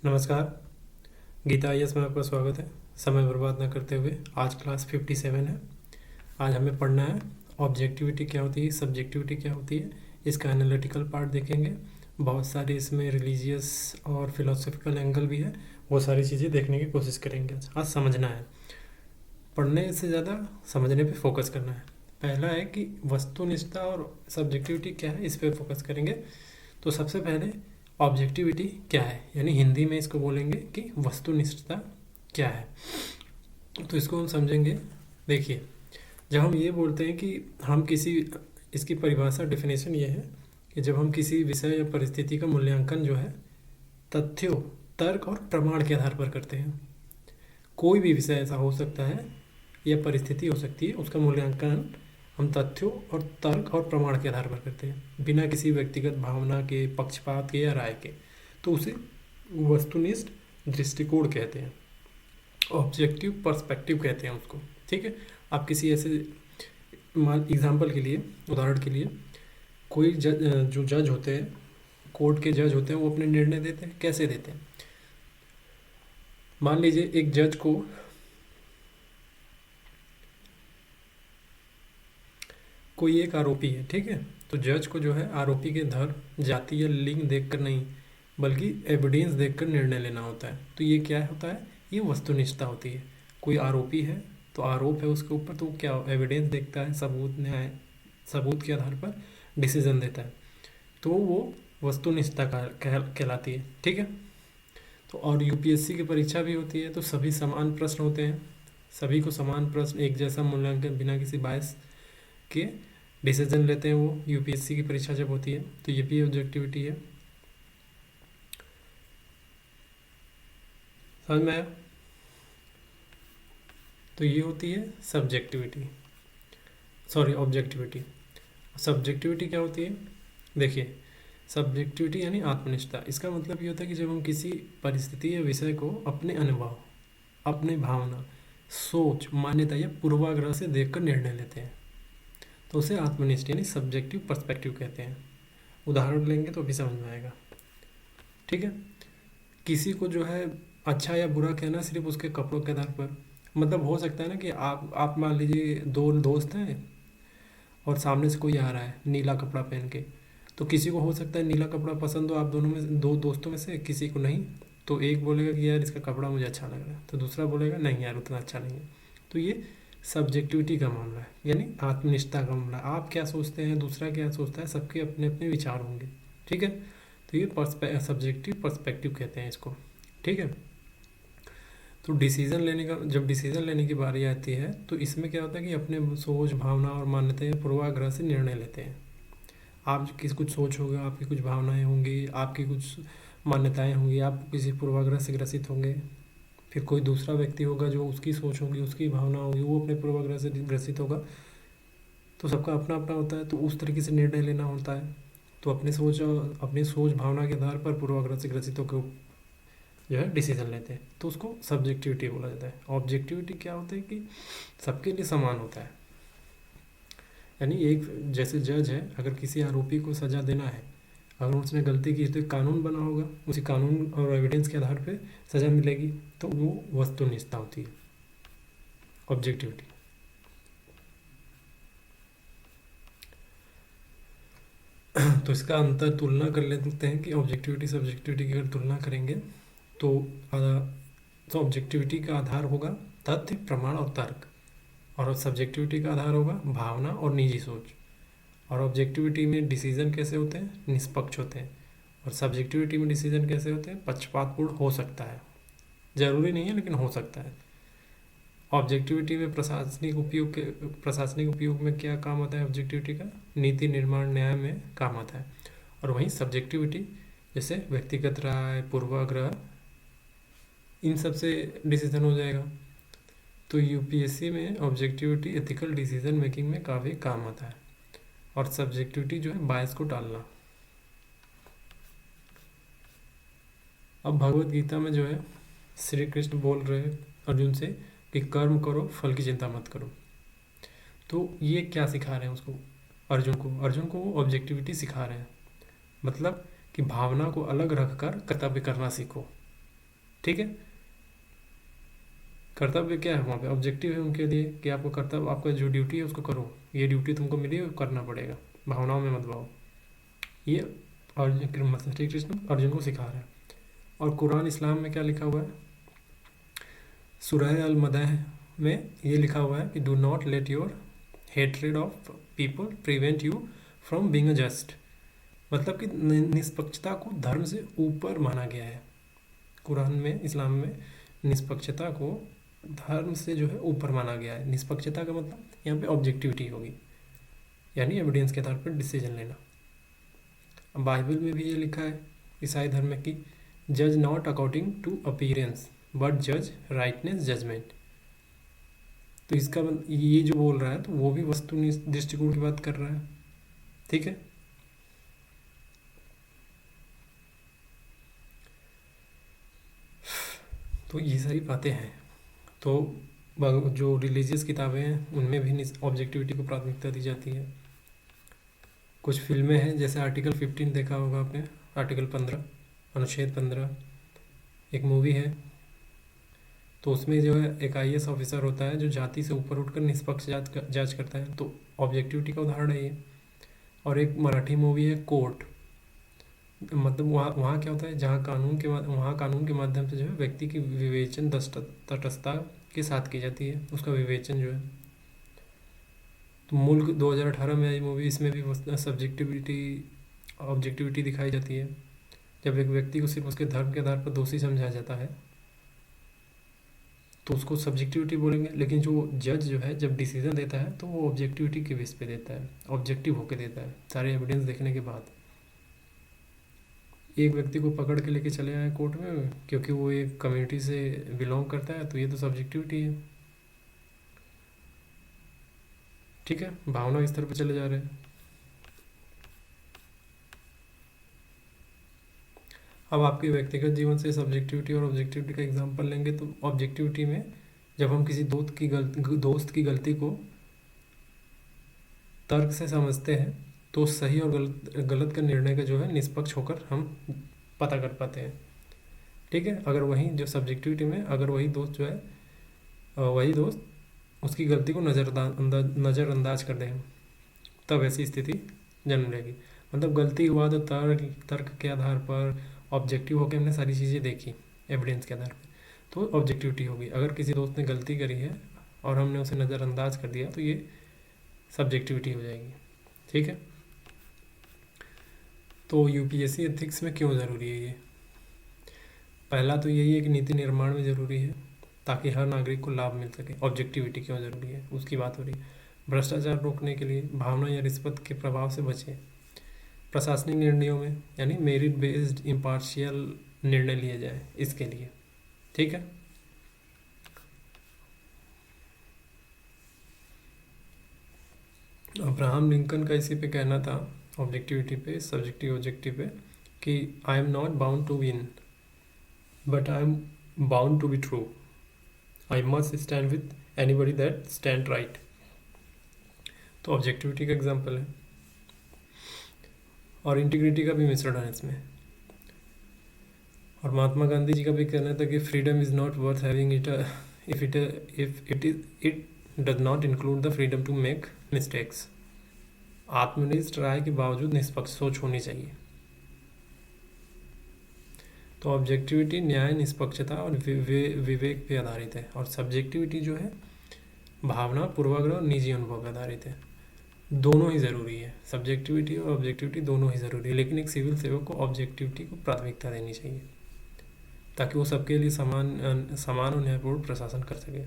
नमस्कार। गीता आईएएस में आपका स्वागत है। समय बर्बाद ना करते हुए आज क्लास 57 है। आज हमें पढ़ना है ऑब्जेक्टिविटी क्या होती है, सब्जेक्टिविटी क्या होती है, इसका एनालिटिकल पार्ट देखेंगे। बहुत सारे इसमें रिलीजियस और फिलोसफिकल एंगल भी है, वो सारी चीज़ें देखने की कोशिश करेंगे। आज समझना है, पढ़ने से ज़्यादा समझने पे फोकस करना है। पहला है कि वस्तुनिष्ठता और सब्जेक्टिविटी क्या है, इस पर फोकस करेंगे। तो सबसे पहले ऑब्जेक्टिविटी क्या है, यानी हिंदी में इसको बोलेंगे कि वस्तुनिष्ठता क्या है। तो इसको हम समझेंगे। देखिए, जब हम ये बोलते हैं कि हम किसी, इसकी परिभाषा डेफिनेशन ये है कि जब हम किसी विषय या परिस्थिति का मूल्यांकन जो है तथ्यों, तर्क और प्रमाण के आधार पर करते हैं। कोई भी विषय ऐसा हो सकता है या परिस्थिति हो सकती है, उसका मूल्यांकन हम तथ्यों और तर्क और प्रमाण के आधार पर करते हैं, बिना किसी व्यक्तिगत भावना के, पक्षपात के या राय के। तो उसे वस्तुनिष्ठ दृष्टिकोण कहते हैं, ऑब्जेक्टिव पर्सपेक्टिव कहते हैं उसको। ठीक है। आप किसी ऐसे, मान एग्जाम्पल के लिए, उदाहरण के लिए, कोई जो जज होते हैं, कोर्ट के जज होते हैं, वो अपने निर्णय देते हैं। कैसे देते हैं? मान लीजिए एक जज को कोई एक आरोपी है, ठीक है। तो जज को जो है आरोपी के धर्म, जाति या लिंग देखकर नहीं, बल्कि एविडेंस देखकर निर्णय लेना होता है। तो ये क्या होता है? ये वस्तुनिष्ठता होती है। कोई आरोपी है तो आरोप है उसके ऊपर, तो क्या एविडेंस देखता है, सबूत, न्याय, सबूत के आधार पर डिसीजन देता है। तो वो वस्तुनिष्ठता कहलाती है। ठीक है। तो और यूपीएससी की परीक्षा भी होती है, तो सभी समान प्रश्न होते हैं, सभी को समान प्रश्न, एक जैसा मूल्यांकन, बिना किसी बायस के डिसीजन लेते हैं वो यूपीएससी की परीक्षा जब होती है। तो ये भी ऑब्जेक्टिविटी है। समझ में आया? तो ये होती है सब्जेक्टिविटी, सॉरी ऑब्जेक्टिविटी। सब्जेक्टिविटी क्या होती है? देखिए, सब्जेक्टिविटी यानी आत्मनिष्ठता। इसका मतलब ये होता है कि जब हम किसी परिस्थिति या विषय को अपने अनुभव, अपने भावना, सोच, मान्यता या पूर्वाग्रह से देखकर निर्णय लेते हैं, तो उसे आत्मनिष्ठ यानी सब्जेक्टिव पर्सपेक्टिव कहते हैं। उदाहरण लेंगे तो भी समझ में आएगा। ठीक है। किसी को जो है अच्छा या बुरा कहना सिर्फ उसके कपड़ों के आधार पर, मतलब हो सकता है ना कि आप मान लीजिए दो दोस्त हैं और सामने से कोई आ रहा है नीला कपड़ा पहन के, तो किसी को हो सकता है नीला कपड़ा पसंद हो, आप दोनों में, दो दोस्तों में से किसी को नहीं। तो एक बोलेगा कि यार इसका कपड़ा मुझे अच्छा लग रहा है, तो दूसरा बोलेगा नहीं यार उतना अच्छा नहीं है। तो ये सब्जेक्टिविटी का मामला है, यानी आत्मनिष्ठता का मामला। आप क्या सोचते हैं, दूसरा क्या सोचता है, सबके अपने अपने विचार होंगे। ठीक है। तो ये सब्जेक्टिव पर्सपेक्टिव कहते हैं इसको। ठीक है। तो डिसीजन लेने का, जब डिसीजन लेने की बारी आती है, तो इसमें क्या होता है कि अपने सोच, भावना और मान्यताएं पूर्वाग्रह से निर्णय लेते हैं। आप किस कुछ सोच होगा, आपकी कुछ भावनाएं होंगी, आपकी कुछ मान्यताएं होंगी, आप किसी पूर्वाग्रह से ग्रसित होंगे। फिर कोई दूसरा व्यक्ति होगा जो उसकी सोच होगी, उसकी भावना होगी, वो अपने पूर्वाग्रह से ग्रसित होगा। तो सबका अपना अपना होता है, तो उस तरीके से निर्णय लेना होता है। तो अपनी सोच भावना के आधार पर पूर्वाग्रह से ग्रसित होकर जो है डिसीजन लेते हैं, तो उसको सब्जेक्टिविटी बोला जाता है। ऑब्जेक्टिविटी क्या होता है कि सबके लिए समान होता है, यानी एक जैसे जज है, अगर किसी आरोपी को सज़ा देना है, अगर उसने गलती की तो कानून बना होगा, उसी कानून और एविडेंस के आधार पे सज़ा मिलेगी, तो वो वस्तुनिष्ठता होती है, ऑब्जेक्टिविटी। तो इसका अंतर तुलना कर लेते हैं कि ऑब्जेक्टिविटी सब्जेक्टिविटी की अगर तुलना करेंगे तो ऑब्जेक्टिविटी का आधार होगा तथ्य, प्रमाण और तर्क, और सब्जेक्टिविटी का आधार होगा भावना और निजी सोच। और ऑब्जेक्टिविटी में डिसीजन कैसे होते हैं? निष्पक्ष होते हैं। और सब्जेक्टिविटी में डिसीजन कैसे होते हैं? पक्षपातपूर्ण हो सकता है, जरूरी नहीं है लेकिन हो सकता है। ऑब्जेक्टिविटी में प्रशासनिक उपयोग में क्या काम आता है? ऑब्जेक्टिविटी का नीति निर्माण, न्याय में काम आता है। और वहीं सब्जेक्टिविटी जैसे व्यक्तिगत राय, पूर्वाग्रह, इन सब से डिसीजन हो जाएगा। तो यूपीएससी में ऑब्जेक्टिविटी एथिकल डिसीजन मेकिंग में काफ़ी काम आता है। और सब्जेक्टिविटी जो है बायस को टालना। अब भगवत गीता में जो है श्री कृष्ण बोल रहे हैं अर्जुन से कि कर्म करो, फल की चिंता मत करो। तो ये क्या सिखा रहे हैं उसको, अर्जुन को वो ऑब्जेक्टिविटी सिखा रहे हैं, मतलब कि भावना को अलग रखकर कर्तव्य करना सीखो। ठीक है। कर्तव्य क्या है वहाँ पे, ऑब्जेक्टिव है उनके लिए कि आपको कर्तव्य, आपका जो ड्यूटी है उसको करो, ये ड्यूटी तुमको मिली है करना पड़ेगा, भावनाओं में मत भाओ। ये अर्जुन, श्री कृष्ण अर्जुन को सिखा रहा है। और कुरान इस्लाम में क्या लिखा हुआ है, सूरह अल मदह में ये लिखा हुआ है कि do not let your hatred of people prevent you from being a just. मतलब कि निष्पक्षता को धर्म से ऊपर माना गया है। कुरान में, इस्लाम में निष्पक्षता को धर्म से जो है ऊपर माना गया है। निष्पक्षता का मतलब यहाँ पे ऑब्जेक्टिविटी होगी, यानी एविडेंस के आधार पर डिसीजन लेना। अब बाइबल में भी ये लिखा है ईसाई धर्म में कि जज not according to appearance but जज राइटनेस जजमेंट। तो इसका ये जो बोल रहा है तो वो भी वस्तुनिष्ठ दृष्टिकोण की बात कर रहा है। ठीक है। तो ये सारी बातें हैं। तो जो रिलीजियस किताबें हैं उनमें भी ऑब्जेक्टिविटी को प्राथमिकता दी जाती है। कुछ फिल्में हैं, जैसे आर्टिकल 15 देखा होगा आपने, आर्टिकल 15, अनुच्छेद 15, एक मूवी है। तो उसमें जो है एक IAS ऑफिसर होता है जो जाति से ऊपर उठकर निष्पक्ष जांच करता है, तो ऑब्जेक्टिविटी का उदाहरण है ये। और एक मराठी मूवी है कोर्ट, मतलब वहाँ वहाँ क्या होता है, जहाँ वहाँ कानून के माध्यम से जो है व्यक्ति की विवेचन तटस्थता के साथ की जाती है, उसका विवेचन जो है। तो मुल्क 2018 में आई मूवी, इसमें भी ऑब्जेक्टिविटी दिखाई जाती है। जब एक व्यक्ति को सिर्फ उसके धर्म के आधार पर दोषी समझा जाता है तो उसको सब्जेक्टिविटी बोलेंगे, लेकिन जो जज जो है जब डिसीजन देता है तो वो ऑब्जेक्टिविटी के बेस पे देता है, ऑब्जेक्टिव होकर देता है, सारे एविडेंस देखने के बाद। एक व्यक्ति को पकड़ के लेके चले आए कोर्ट में क्योंकि वो एक कम्युनिटी से बिलोंग करता है, तो ये तो सब्जेक्टिविटी है। ठीक है, भावना स्तर पर चले जा रहे हैं। अब आपके व्यक्तिगत जीवन से सब्जेक्टिविटी और ऑब्जेक्टिविटी का एग्जांपल लेंगे तो ऑब्जेक्टिविटी में जब हम किसी दोस्त की गलती को तर्क से समझते हैं तो सही और गलत का निर्णय का जो है निष्पक्ष होकर हम पता कर पाते हैं। ठीक है। अगर वहीं जो सब्जेक्टिविटी में अगर वही दोस्त जो है वही दोस्त उसकी गलती को नज़रअंदाज कर दें तब ऐसी स्थिति जन्म लेगी। मतलब गलती हुआ तो तर्क के आधार पर ऑब्जेक्टिव होकर हमने सारी चीज़ें देखी एविडेंस के आधार पर, तो ऑब्जेक्टिविटी होगी। अगर किसी दोस्त ने गलती करी है और हमने उसे नज़रअंदाज कर दिया तो ये सब्जेक्टिविटी हो जाएगी। ठीक है। तो UPSC एथिक्स में क्यों ज़रूरी है ये? पहला तो यही है कि नीति निर्माण में ज़रूरी है ताकि हर नागरिक को लाभ मिल सके। ऑब्जेक्टिविटी क्यों ज़रूरी है उसकी बात हो रही है। भ्रष्टाचार रोकने के लिए, भावना या रिश्वत के प्रभाव से बचें, प्रशासनिक निर्णयों में यानी मेरिट बेस्ड इम्पार्शियल निर्णय लिए जाए इसके लिए। ठीक है। अब्राहम लिंकन का इसी पे कहना था, ऑब्जेक्टिविटी पे, सब्जेक्टिव ऑब्जेक्टिव पे, कि I am not bound to win but I am bound to be true, I must stand with anybody that stand right. तो ऑब्जेक्टिविटी का एग्जाम्पल है। और इंटीग्रिटी का भी मिश्रण है इसमें। और महात्मा गांधी जी का भी कहना था कि freedom is not worth having it if it does not include the freedom to make mistakes. आत्मनिष्ठ राय के बावजूद निष्पक्ष सोच होनी चाहिए। तो ऑब्जेक्टिविटी न्याय, निष्पक्षता और विवेक पे आधारित है, और सब्जेक्टिविटी जो है भावना, पूर्वाग्रह और निजी अनुभव पर आधारित है। दोनों ही ज़रूरी है, सब्जेक्टिविटी और ऑब्जेक्टिविटी दोनों ही ज़रूरी है, लेकिन एक सिविल सेवक को ऑब्जेक्टिविटी को प्राथमिकता देनी चाहिए ताकि वो सबके लिए समान और न्यायपूर्ण प्रशासन कर सके।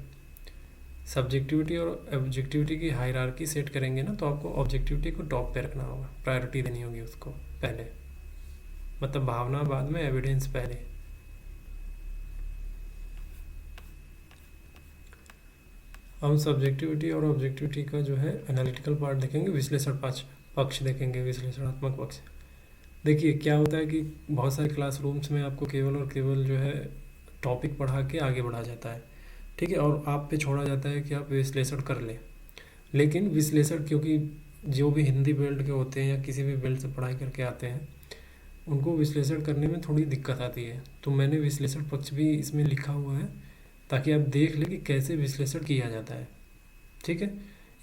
सब्जेक्टिविटी और ऑब्जेक्टिविटी की हायरार्की सेट करेंगे ना तो आपको ऑब्जेक्टिविटी को टॉप पे रखना होगा, प्रायोरिटी देनी होगी उसको पहले, मतलब भावना बाद में, एविडेंस पहले। हम सब्जेक्टिविटी और ऑब्जेक्टिविटी का जो है एनालिटिकल पार्ट देखेंगे, विश्लेषण पक्ष देखेंगे, विश्लेषणात्मक पक्ष। देखिए क्या होता है कि बहुत सारे क्लासरूम्स में आपको केवल और केवल जो है टॉपिक पढ़ा के आगे बढ़ा जाता है, ठीक है, और आप पे छोड़ा जाता है कि आप विश्लेषण कर लें। लेकिन विश्लेषण, क्योंकि जो भी हिंदी बेल्ट के होते हैं या किसी भी बेल्ट से पढ़ाई करके आते हैं उनको विश्लेषण करने में थोड़ी दिक्कत आती है। तो मैंने विश्लेषण पक्ष भी इसमें लिखा हुआ है ताकि आप देख लें कि कैसे विश्लेषण किया जाता है। ठीक है,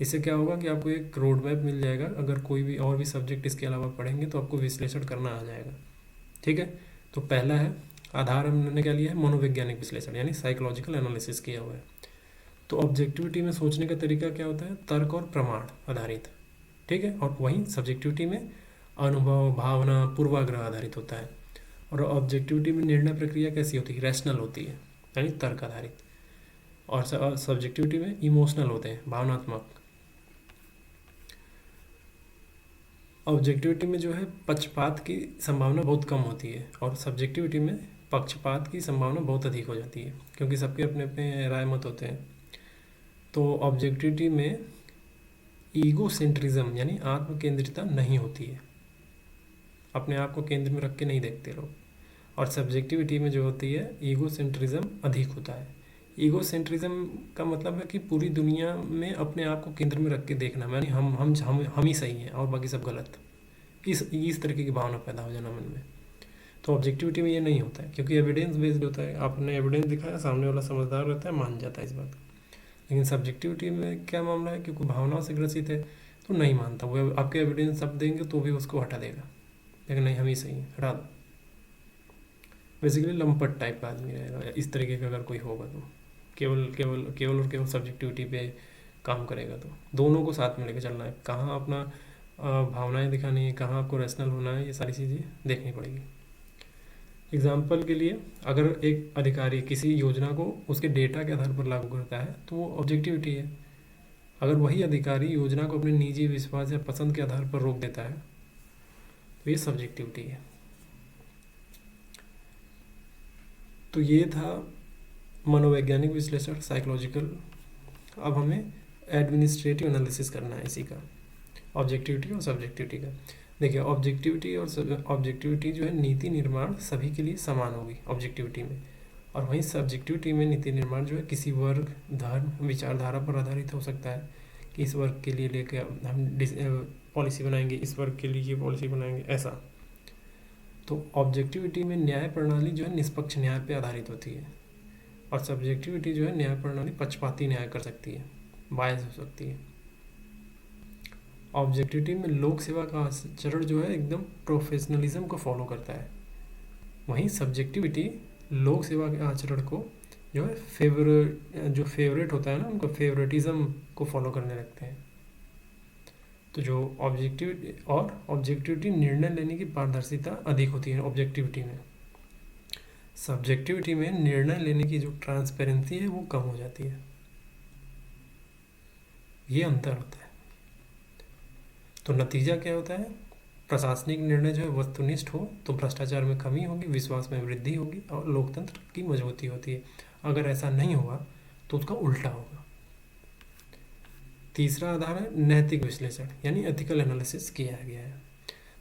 इससे क्या होगा कि आपको एक रोड मैप मिल जाएगा। अगर कोई भी और भी सब्जेक्ट इसके अलावा पढ़ेंगे तो आपको विश्लेषण करना आ जाएगा। ठीक है, तो पहला है आधार हमने क्या लिया है, मनोवैज्ञानिक विश्लेषण यानी साइकोलॉजिकल एनालिसिस किया हुआ है। तो ऑब्जेक्टिविटी में सोचने का तरीका क्या होता है, तर्क और प्रमाण आधारित। ठीक है, और वहीं सब्जेक्टिविटी में अनुभव, भावना, पूर्वाग्रह आधारित होता है। और ऑब्जेक्टिविटी में निर्णय प्रक्रिया कैसी होती है, रैशनल होती है यानी तर्क आधारित। और सब्जेक्टिविटी में इमोशनल होते हैं, भावनात्मक। ऑब्जेक्टिविटी में जो है पक्षपात की संभावना बहुत कम होती है और सब्जेक्टिविटी में पक्षपात की संभावना बहुत अधिक हो जाती है, क्योंकि सबके अपने अपने राय मत होते हैं। तो ऑब्जेक्टिविटी में ईगो सेंट्रिज्म यानी आत्म केंद्रिता नहीं होती है, अपने आप को केंद्र में रख के नहीं देखते लोग। और सब्जेक्टिविटी में जो होती है ईगो सेंट्रिज्म अधिक होता है। ईगो सेंट्रिज्म का मतलब है कि पूरी दुनिया में अपने आप को केंद्र में रख के देखना, यानी हम ही सही हैं और बाकी सब गलत। इस तरीके की भावना पैदा हो जाना मन में। तो ऑब्जेक्टिविटी में ये नहीं होता है, क्योंकि एविडेंस बेस्ड होता है। आपने एविडेंस दिखाया, सामने वाला समझदार रहता है, मान जाता है इस बात। लेकिन सब्जेक्टिविटी में क्या मामला है, क्योंकि भावनाओं से ग्रसित है तो नहीं मानता। वो आपके एविडेंस सब देंगे तो भी उसको हटा देगा, लेकिन नहीं हम ही सही हैं, हटा दो। बेसिकली लंपट टाइप का आदमी रहेगा इस तरीके का अगर कोई होगा तो। केवल केवल केवल और केवल सब्जेक्टिविटी पे काम करेगा। तो दोनों को साथ में लेकर चलना है, कहाँ अपना भावनाएं दिखानी है, कहाँ आपको रैशनल होना है, ये सारी चीज़ें देखनी पड़ेगी। एग्जाम्पल के लिए, अगर एक अधिकारी किसी योजना को उसके डेटा के आधार पर लागू करता है तो वो ऑब्जेक्टिविटी है। अगर वही अधिकारी योजना को अपने निजी विश्वास या पसंद के आधार पर रोक देता है तो ये सब्जेक्टिविटी है। तो ये था मनोवैज्ञानिक विश्लेषण, साइकोलॉजिकल। अब हमें एडमिनिस्ट्रेटिव एनालिसिस करना है इसी का, ऑब्जेक्टिविटी और सब्जेक्टिविटी का। देखिए, ऑब्जेक्टिविटी और ऑब्जेक्टिविटी जो है नीति निर्माण सभी के लिए समान होगी ऑब्जेक्टिविटी में, और वहीं सब्जेक्टिविटी में नीति निर्माण जो है किसी वर्ग, धर्म, विचारधारा पर आधारित हो सकता है कि इस वर्ग के लिए लेके हम पॉलिसी बनाएंगे, इस वर्ग के लिए ये पॉलिसी बनाएंगे, ऐसा। तो ऑब्जेक्टिविटी में न्याय प्रणाली जो है निष्पक्ष न्याय पे आधारित होती है, और सब्जेक्टिविटी जो है न्याय प्रणाली पक्षपाती न्याय कर सकती है, बायस हो सकती है। ऑब्जेक्टिविटी में लोक सेवा का आचरण जो है एकदम प्रोफेशनलिज्म को फॉलो करता है, वहीं सब्जेक्टिविटी लोक सेवा के आचरण को जो है फेवरेट होता है ना, उनको फेवरेटिज्म को फॉलो करने लगते हैं। तो जो ऑब्जेक्टिविटी निर्णय लेने की पारदर्शिता अधिक होती है ऑब्जेक्टिविटी में। सब्जेक्टिविटी में निर्णय लेने की जो ट्रांसपेरेंसी है वो कम हो जाती है, ये अंतर होता है। तो नतीजा क्या होता है, प्रशासनिक निर्णय जो है वस्तुनिष्ठ हो तो भ्रष्टाचार में कमी होगी, विश्वास में वृद्धि होगी और लोकतंत्र की मजबूती होती है। अगर ऐसा नहीं हुआ तो उसका उल्टा होगा। तीसरा आधार है नैतिक विश्लेषण यानी एथिकल एनालिसिस किया गया है।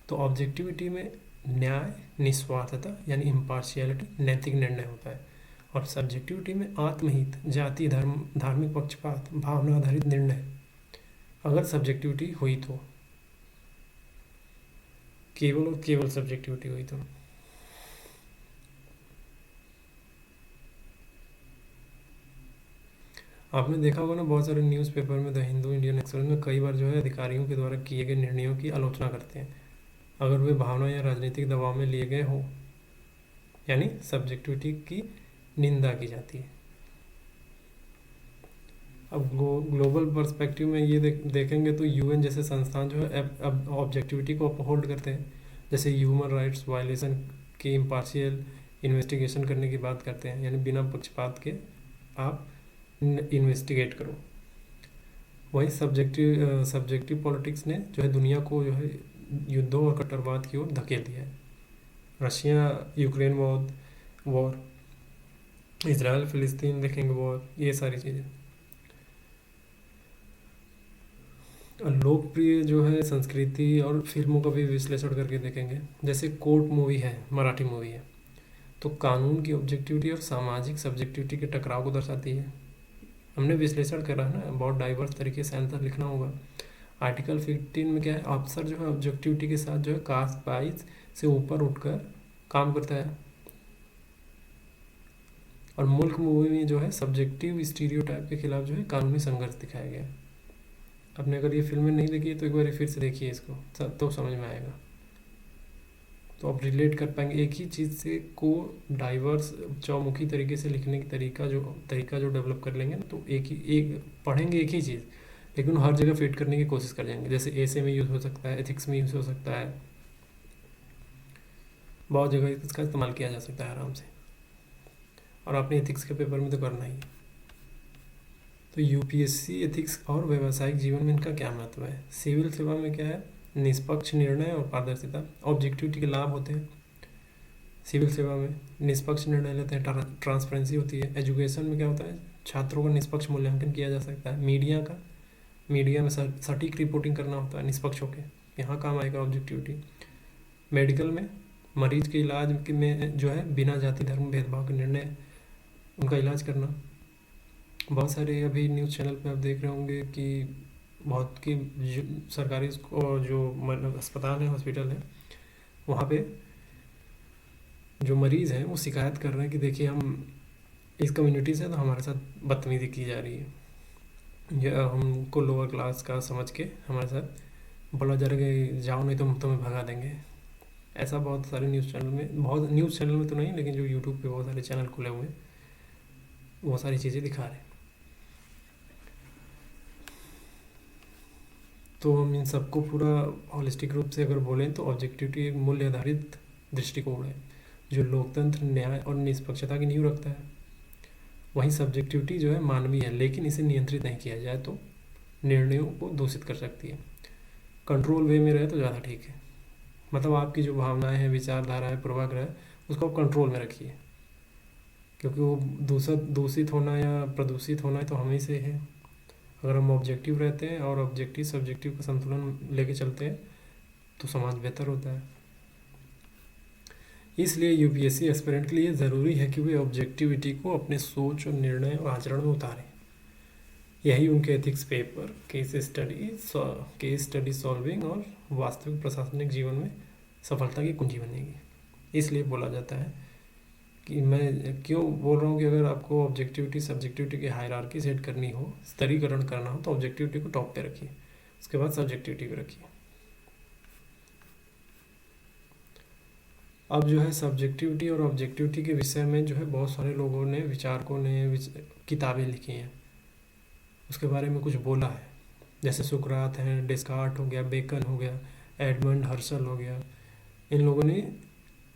तो ऑब्जेक्टिविटी में न्याय, निस्वार्थता यानी इम्पार्शियलिटी, नैतिक निर्णय होता है, और सब्जेक्टिविटी में आत्महित, जाति, धर्म, धार्मिक पक्षपात, भावना आधारित निर्णय। अगर सब्जेक्टिविटी हुई तो, केवल और केवल सब्जेक्टिविटी हुई तो। आपने देखा होगा ना, बहुत सारे न्यूज़पेपर में, द हिंदू, इंडियन एक्सप्रेस में कई बार जो है अधिकारियों के द्वारा किए गए निर्णयों की आलोचना करते हैं अगर वे भावना या राजनीतिक दबाव में लिए गए हों, यानी सब्जेक्टिविटी की निंदा की जाती है। अब ग्लोबल पर्सपेक्टिव में ये देखेंगे तो यूएन जैसे संस्थान जो है अब ऑब्जेक्टिविटी को अपहोल्ड करते हैं, जैसे ह्यूमन राइट्स वायलेशन की इम्पार्शियल इन्वेस्टिगेशन करने की बात करते हैं, यानी बिना पक्षपात के आप इन्वेस्टिगेट करो। वही सब्जेक्टिव पॉलिटिक्स ने जो है दुनिया को जो है युद्धों और कट्टरवाद की ओर धकेल दिया है। रशिया यूक्रेन वॉर, इजराइल फिलिस्तीन देखेंगे वॉर, ये सारी चीज़ें। लोकप्रिय जो है संस्कृति और फिल्मों का भी विश्लेषण करके देखेंगे, जैसे कोर्ट मूवी है, मराठी मूवी है, तो कानून की ऑब्जेक्टिविटी और सामाजिक सब्जेक्टिविटी के टकराव को दर्शाती है। हमने विश्लेषण करा है ना, बहुत डाइवर्स तरीके से आंसर लिखना होगा। आर्टिकल 15 में क्या है, अफसर जो है ऑब्जेक्टिविटी के साथ जो है कास्ट बाइस से ऊपर उठकर काम करता है। और मुल्क मूवी में जो है सब्जेक्टिव स्टीरियोटाइप के खिलाफ जो है कानूनी संघर्ष दिखाया गया है। आपने अगर ये फिल्में नहीं देखी है तो एक बार फिर से देखिए इसको, तो समझ में आएगा, तो आप रिलेट कर पाएंगे। एक ही चीज़ से को डाइवर्स चौमुखी तरीके से लिखने की तरीका जो डेवलप कर लेंगे ना, तो एक पढ़ेंगे एक ही चीज़, लेकिन हर जगह फिट करने की कोशिश कर जाएंगे। जैसे ऐसे में यूज़ हो सकता है, एथिक्स में यूज़ हो सकता है, बहुत जगह इसका इस्तेमाल किया जा सकता है आराम से, और आपने एथिक्स के पेपर में तो करना ही है। तो यूपीएससी एथिक्स और व्यावसायिक जीवन में इनका क्या महत्व है? सिविल सेवा में क्या है? निष्पक्ष निर्णय और पारदर्शिता, ऑब्जेक्टिविटी के लाभ होते हैं सिविल सेवा में। निष्पक्ष निर्णय लेते हैं, ट्रांसपेरेंसी होती है। एजुकेशन में क्या होता है? छात्रों का निष्पक्ष मूल्यांकन किया जा सकता है। मीडिया में सटीक रिपोर्टिंग करना होता है निष्पक्ष होकर, यहाँ काम आएगा ऑब्जेक्टिविटी। मेडिकल में मरीज के इलाज में जो है बिना जाति धर्म भेदभाव के निर्णय उनका इलाज करना। बहुत सारे अभी न्यूज़ चैनल पे आप देख रहे होंगे कि बहुत की सरकारी जो अस्पताल है, हॉस्पिटल है, वहाँ पे जो मरीज़ हैं वो शिकायत कर रहे हैं कि देखिए हम इस कम्युनिटी से, तो हमारे साथ बदतमीजी की जा रही है, या हमको लोअर क्लास का समझ के हमारे साथ बोला जा रहा है जाओ नहीं तो हम तुम्हें भगा देंगे। ऐसा बहुत सारे न्यूज़ चैनल में तो नहीं, लेकिन जो यूट्यूब पे बहुत सारे चैनल खुले हुए हैं वो सारी चीज़ें दिखा रहे हैं। तो हम इन सबको पूरा हॉलिस्टिक रूप से अगर बोलें तो ऑब्जेक्टिविटी एक मूल्य आधारित दृष्टिकोण है जो लोकतंत्र, न्याय और निष्पक्षता की नींव रखता है। वहीं सब्जेक्टिविटी जो है मानवीय है, लेकिन इसे नियंत्रित नहीं किया जाए तो निर्णयों को दूषित कर सकती है। कंट्रोल वे में रहे तो ज़्यादा ठीक है, मतलब आपकी जो भावनाएं हैं, विचारधारा है, पूर्वाग्रह है, उसको आप कंट्रोल में रखिए, क्योंकि वो दूषित होना या प्रदूषित होना तो हम ही से है। अगर हम ऑब्जेक्टिव रहते हैं और ऑब्जेक्टिव सब्जेक्टिव का संतुलन लेके चलते हैं तो समाज बेहतर होता है। इसलिए यूपीएससी एस्पिरेंट के लिए ज़रूरी है कि वे ऑब्जेक्टिविटी को अपने सोच और निर्णय और आचरण में उतारें। यही उनके ethics paper, case study solving और वास्तविक प्रशासनिक जीवन में सफलता की कुंजी बनेगी। इसलिए बोला जाता है कि मैं क्यों बोल रहा हूँ कि अगर आपको ऑब्जेक्टिविटी सब्जेक्टिविटी की हायरार्की सेट करनी हो, स्तरीकरण करना हो, तो ऑब्जेक्टिविटी को टॉप पे रखिए, उसके बाद सब्जेक्टिविटी को रखिए। अब जो है सब्जेक्टिविटी और ऑब्जेक्टिविटी के विषय में जो है बहुत सारे लोगों ने, विचारकों ने किताबें लिखी हैं, उसके बारे में कुछ बोला है। जैसे सुकरात हैं, डेस्कार्ट हो गया, बेकन हो गया, एडमंड हर्सल हो गया, इन लोगों ने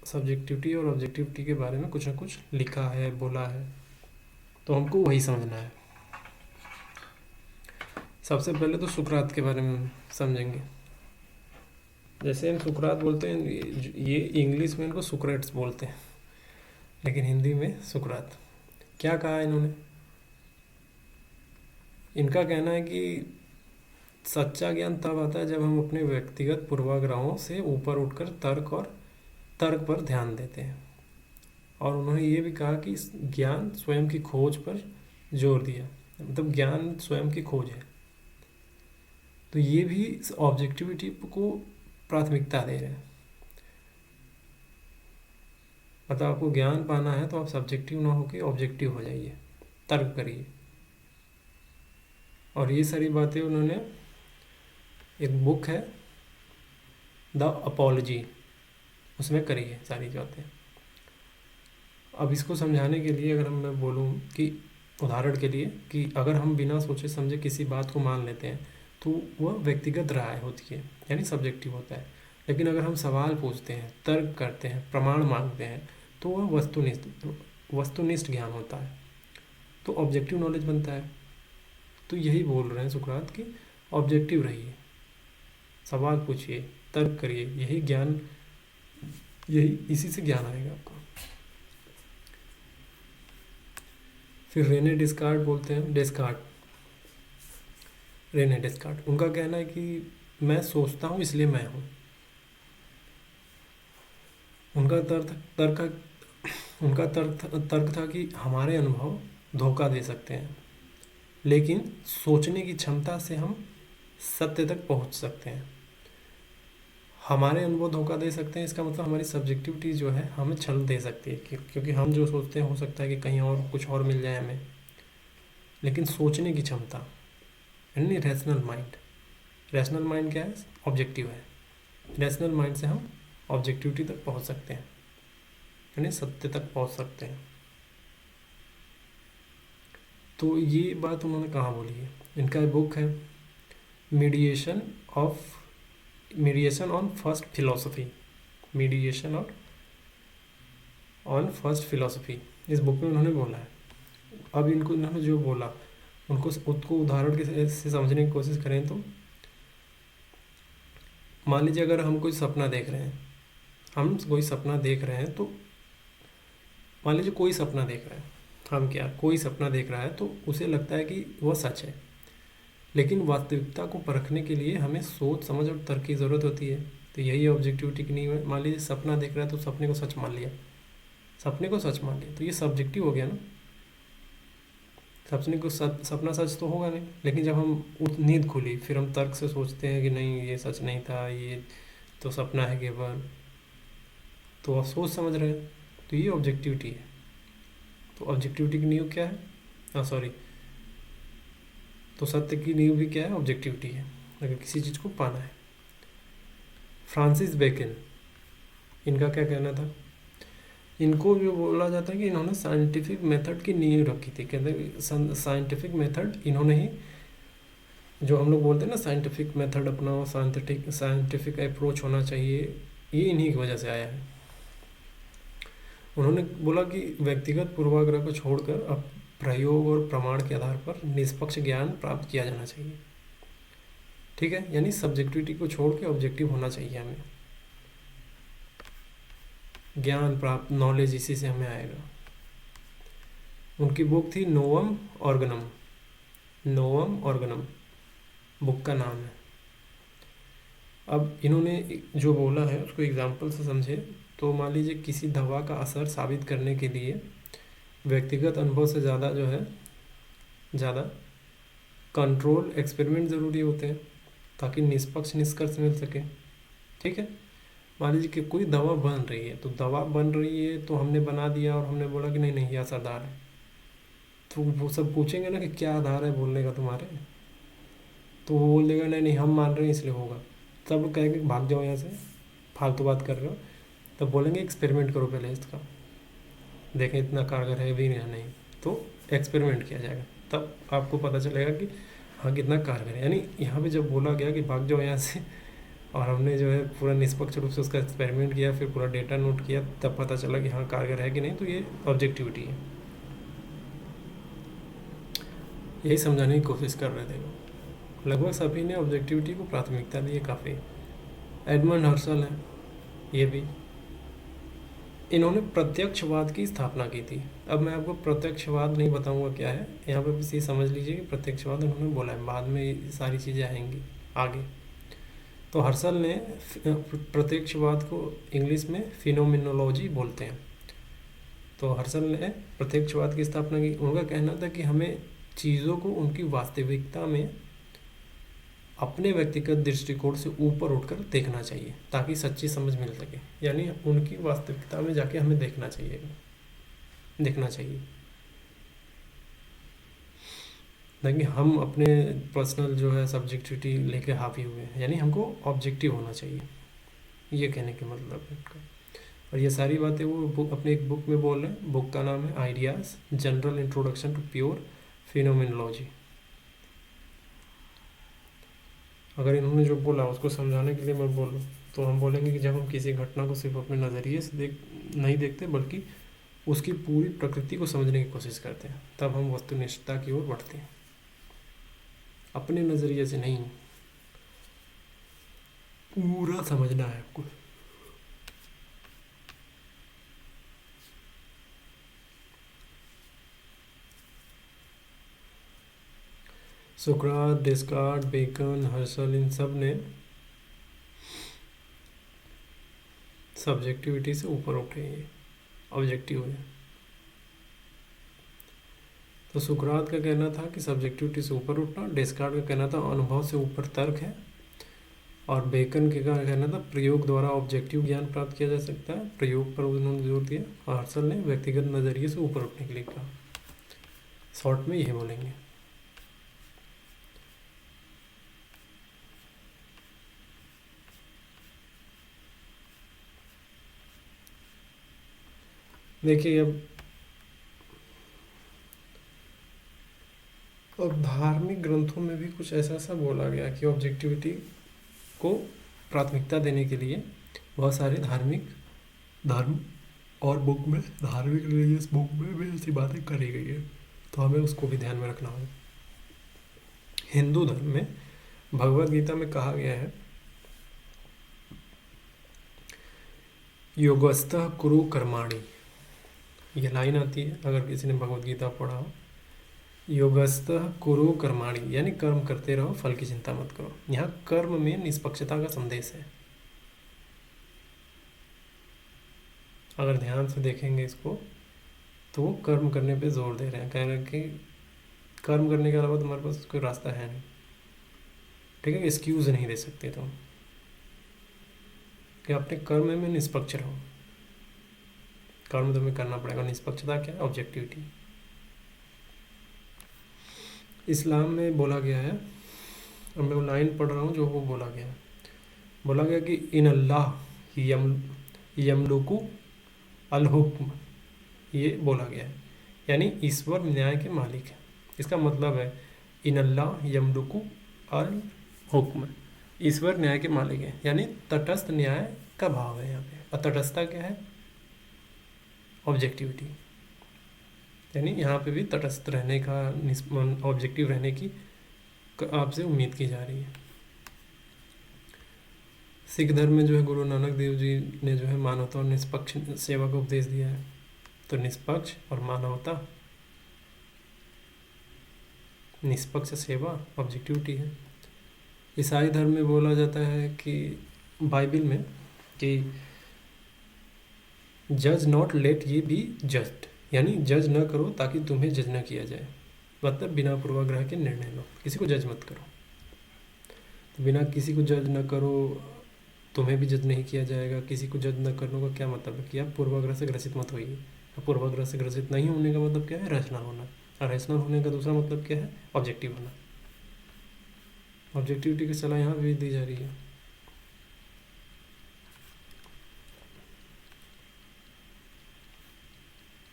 सब्जेक्टिविटी और ऑब्जेक्टिविटी के बारे में कुछ ना कुछ लिखा है, बोला है, तो हमको वही समझना है। सबसे पहले तो सुकरात के बारे में समझेंगे। जैसे हम सुकरात बोलते हैं, ये इंग्लिश में इनको सुक्रेट्स बोलते हैं, लेकिन हिंदी में सुकरात। क्या कहा इन्होंने? इनका कहना है कि सच्चा ज्ञान तब आता है जब हम अपने व्यक्तिगत पूर्वाग्रहों से ऊपर उठकर तर्क पर ध्यान देते हैं। और उन्होंने ये भी कहा कि ज्ञान स्वयं की खोज पर जोर दिया, मतलब ज्ञान स्वयं की खोज है। तो ये भी ऑब्जेक्टिविटी को प्राथमिकता दे रहे हैं। मतलब आपको ज्ञान पाना है तो आप सब्जेक्टिव ना होकर ऑब्जेक्टिव हो जाइए, तर्क करिए। और ये सारी बातें उन्होंने, एक बुक है द अपॉलजी, उसमें करी है सारी बातें। अब इसको समझाने के लिए अगर मैं बोलूँ कि उदाहरण के लिए कि अगर हम बिना सोचे समझे किसी बात को मान लेते हैं तो वह व्यक्तिगत राय होती है, यानी सब्जेक्टिव होता है। लेकिन अगर हम सवाल पूछते हैं, तर्क करते हैं, प्रमाण मांगते हैं, तो वह वस्तुनिष्ठ ज्ञान होता है, तो ऑब्जेक्टिव नॉलेज बनता है। तो यही बोल रहे हैं सुकरात कि ऑब्जेक्टिव रहिए, सवाल पूछिए, तर्क करिए, इसी से ज्ञान आएगा आपको। फिर रेने डेस्कार्ट, उनका कहना है कि मैं सोचता हूँ इसलिए मैं हूँ। उनका तर्क था कि हमारे अनुभव धोखा दे सकते हैं, लेकिन सोचने की क्षमता से हम सत्य तक पहुँच सकते हैं। हमारे अनुभव धोखा दे सकते हैं, इसका मतलब हमारी सब्जेक्टिविटी जो है हमें छल दे सकती है, क्योंकि हम जो सोचते हैं हो सकता है कि कहीं और कुछ और मिल जाए हमें। लेकिन सोचने की क्षमता यानी रैशनल माइंड क्या है? ऑब्जेक्टिव है। रैशनल माइंड से हम ऑब्जेक्टिविटी तक पहुंच सकते हैं, यानी सत्य तक पहुंच सकते हैं। तो ये बात उन्होंने कहाँ बोली है? इनका बुक है mediation on first philosophy, mediation on first philosophy, इस बुक में उन्होंने बोला है। अब इन्होंने जो बोला उसको उदाहरण के से समझने की कोशिश करें तो मान लीजिए अगर हम कोई सपना देख रहे हैं, तो मान लीजिए कोई सपना देख रहा है, कोई सपना देख रहा है तो उसे लगता है कि वह सच है, लेकिन वास्तविकता को परखने के लिए हमें सोच समझ और तर्क की ज़रूरत होती है। तो यही ऑब्जेक्टिविटी की नींव है। मान लीजिए सपना देख रहा है तो सपने को सच मान लिया, तो ये सब्जेक्टिव हो गया ना। सपना सच तो होगा नहीं, लेकिन जब हम नींद खुली फिर हम तर्क से सोचते हैं कि नहीं ये सच नहीं था, ये तो सपना है केवल, तो आप सोच समझ रहे हैं, तो ये ऑब्जेक्टिविटी है। तो ऑब्जेक्टिविटी की नींव क्या है? तो सत्य की नींव भी क्या है? ऑब्जेक्टिविटी है, अगर किसी चीज़ को पाना है। फ्रांसिस बेकन, इनका क्या कहना था? इनको जो बोला जाता है कि इन्होंने साइंटिफिक मेथड की नींव रखी थी। कहते हैं साइंटिफिक मेथड इन्होंने ही, जो हम लोग बोलते हैं ना साइंटिफिक मेथड अपनाओ, साइंटिफिक अप्रोच होना चाहिए, ये इन्हीं की वजह से आया है। उन्होंने बोला कि व्यक्तिगत पूर्वाग्रह को छोड़कर अब प्रयोग और प्रमाण के आधार पर निष्पक्ष ज्ञान प्राप्त किया जाना चाहिए। ठीक है, यानी सब्जेक्टिविटी को छोड़ के ऑब्जेक्टिव होना चाहिए हमें। ज्ञान प्राप्त, नॉलेज इसी से हमें आएगा। उनकी बुक थी नोवम ऑर्गनम बुक का नाम है। अब इन्होंने जो बोला है उसको एग्जाम्पल से समझे तो मान लीजिए किसी दवा का असर साबित करने के लिए व्यक्तिगत अनुभव से ज़्यादा कंट्रोल एक्सपेरिमेंट ज़रूरी होते हैं ताकि निष्पक्ष निष्कर्ष मिल सके। ठीक है, मान लीजिए कि कोई दवा बन रही है तो हमने बना दिया और हमने बोला कि नहीं ये असरदार है, तो वो सब पूछेंगे ना कि क्या आधार है बोलने का तुम्हारे, तो वो बोल देगा नहीं हम मान रहे हैं इसलिए होगा। तब लोग कहेंगे भाग जाओ यहाँ से, फालतू बात कर रहे हो। तब बोलेंगे एक्सपेरिमेंट करो पहले इसका, देखें इतना कारगर है भी या नहीं, तो एक्सपेरिमेंट किया जाएगा, तब आपको पता चलेगा कि हाँ कितना कारगर है। यानी यहाँ पे जब बोला गया कि भाग जाओ यहाँ से, और हमने जो है पूरा निष्पक्ष रूप से उसका एक्सपेरिमेंट किया, फिर पूरा डेटा नोट किया, तब पता चला कि हाँ कारगर है कि नहीं, तो ये ऑब्जेक्टिविटी है। यही समझाने की कोशिश कर रहे थे वो। लगभग सभी ने ऑब्जेक्टिविटी को प्राथमिकता दी है काफ़ी। एडमंड हर्सल है ये भी, इन्होंने प्रत्यक्षवाद की स्थापना की थी। अब मैं आपको प्रत्यक्षवाद नहीं बताऊंगा क्या है, यहाँ पे बस ये समझ लीजिए कि प्रत्यक्षवाद उन्होंने बोला है, बाद में ये सारी चीज़ें आएंगी आगे। तो हर्सल ने प्रत्यक्षवाद को इंग्लिश में फिनोमिनोलॉजी बोलते हैं। तो हर्सल ने प्रत्यक्षवाद की स्थापना की। उनका कहना था कि हमें चीज़ों को उनकी वास्तविकता में अपने व्यक्तिगत दृष्टिकोण से ऊपर उठकर देखना चाहिए ताकि सच्ची समझ मिल सके। यानी उनकी वास्तविकता में जाके हमें देखना चाहिए ताकि हम अपने पर्सनल जो है सब्जेक्टिविटी लेके हावी हुए हैं, यानी हमको ऑब्जेक्टिव होना चाहिए, ये कहने के मतलब है उनका। और ये सारी बातें वो अपने एक बुक में बोल रहे हैं। बुक का नाम है ideas general introduction to pure phenomenology. अगर इन्होंने जो बोला उसको समझाने के लिए मैं बोलूँ तो हम बोलेंगे कि जब हम किसी घटना को सिर्फ अपने नज़रिए से नहीं देखते बल्कि उसकी पूरी प्रकृति को समझने की कोशिश करते हैं, तब हम वस्तुनिष्ठता की ओर बढ़ते हैं। अपने नज़रिए से नहीं, पूरा समझना है आपको। सोक्रात, डेस्कार्ट, बेकन, हर्सल, इन सब ने सब्जेक्टिविटी से ऊपर उठे, ये ऑब्जेक्टिव है। तो सुकरात का कहना था कि सब्जेक्टिविटी से ऊपर उठना, डेस्कार्ट का कहना था अनुभव से ऊपर तर्क है, और बेकन के का कहना था प्रयोग द्वारा ऑब्जेक्टिव ज्ञान प्राप्त किया जा सकता है, प्रयोग पर उन्होंने जोर दिया। और हर्सल ने व्यक्तिगत नज़रिए से ऊपर उठने के लिए कहा। शॉर्ट में यही बोलेंगे। देखिए अब धार्मिक ग्रंथों में भी कुछ ऐसा ऐसा बोला गया कि ऑब्जेक्टिविटी को प्राथमिकता देने के लिए बहुत सारे धर्म और बुक में, धार्मिक रिलीजियस बुक में भी ऐसी बातें करी गई है, तो हमें उसको भी ध्यान में रखना होगा। हिंदू धर्म में भगवत गीता में कहा गया है, योगस्थः कुरु कर्माणि, ये लाइन आती है अगर किसी ने भगवत गीता पढ़ा हो। योगस्थः कुरु कर्माणि यानी कर्म करते रहो, फल की चिंता मत करो। यहाँ कर्म में निष्पक्षता का संदेश है। अगर ध्यान से देखेंगे इसको तो वो कर्म करने पे जोर दे रहे हैं, कह रहे हैं कि कर्म करने के अलावा तुम्हारे पास कोई रास्ता है नहीं। ठीक है, एक्सक्यूज नहीं दे सकते तुम कि अपने कर्म में निष्पक्ष रहो। कर्म तुम्हें करना पड़ेगा। निष्पक्षता क्या है? ऑब्जेक्टिविटी। इस्लाम में बोला गया है, अब मैं वो लाइन पढ़ रहा हूँ जो वो बोला गया है। बोला गया कि इन अल्लाह यमलुकु अल हुक्म, ये बोला गया है, यानी ईश्वर न्याय के मालिक है। इसका मतलब है इन अल्लाह यमलुकु अल हुक्म, ईश्वर न्याय के मालिक है, यानी तटस्थ न्याय का भाव है यहाँ पे। और तटस्थता क्या है? ऑब्जेक्टिविटी, यानी यहाँ पे भी तटस्थ रहने का, ऑब्जेक्टिव रहने की आपसे उम्मीद की जा रही है। सिख धर्म में जो है गुरु नानक देव जी ने जो है मानवता और निष्पक्ष सेवा का उपदेश दिया है। तो निष्पक्ष और मानवता, निष्पक्ष सेवा ऑब्जेक्टिविटी है। ईसाई धर्म में बोला जाता है कि बाइबल में कि जज नॉट लेट ये बी जज्ड, यानी जज न करो ताकि तुम्हें जज न किया जाए। मतलब बिना पूर्वाग्रह के निर्णय लो, किसी को जज मत करो। तो बिना किसी को जज न करो, तुम्हें भी जज नहीं किया जाएगा। किसी को जज न करने का क्या मतलब है कि आप पूर्वाग्रह से ग्रसित मत होइए। पूर्वाग्रह से ग्रसित नहीं होने का मतलब क्या है? रैशनल होना। और रैशनल होने का दूसरा मतलब क्या है? ऑब्जेक्टिव होना। ऑब्जेक्टिविटी की सलाह यहाँ भी दी जा रही है।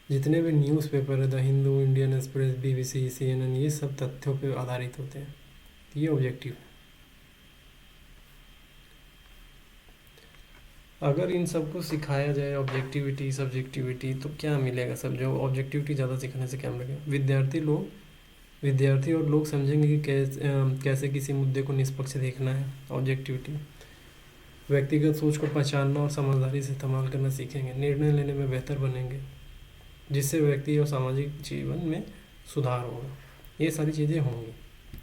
जितने भी न्यूज़पेपर है, the Hindu, Indian express, BBC, CNN, ये सब तथ्यों पे आधारित होते हैं। ये ऑब्जेक्टिव है। अगर इन सबको सिखाया जाए ऑब्जेक्टिविटी सब्जेक्टिविटी, तो क्या मिलेगा? सब जो ऑब्जेक्टिविटी ज़्यादा सीखने से क्या मिलेगा? विद्यार्थी और लोग समझेंगे कि कैसे किसी मुद्दे को निष्पक्ष देखना है। ऑब्जेक्टिविटी। व्यक्तिगत सोच को पहचानना और समझदारी से इस्तेमाल करना सीखेंगे। निर्णय लेने में बेहतर बनेंगे, जिससे व्यक्ति और सामाजिक जीवन में सुधार होगा। ये सारी चीज़ें होंगी।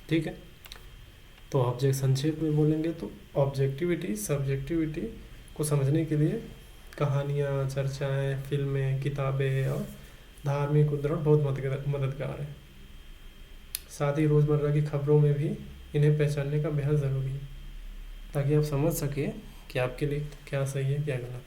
ठीक है, तो ऑब्जेक्ट संक्षेप में बोलेंगे तो ऑब्जेक्टिविटी सब्जेक्टिविटी को समझने के लिए कहानियाँ, चर्चाएँ, फिल्में, किताबें और धार्मिक उद्धरण बहुत मददगार है। साथ ही रोज़मर्रा की खबरों में भी इन्हें पहचानने का बेहद ज़रूरी है, ताकि आप समझ सकें कि आपके लिए क्या सही है क्या गलत।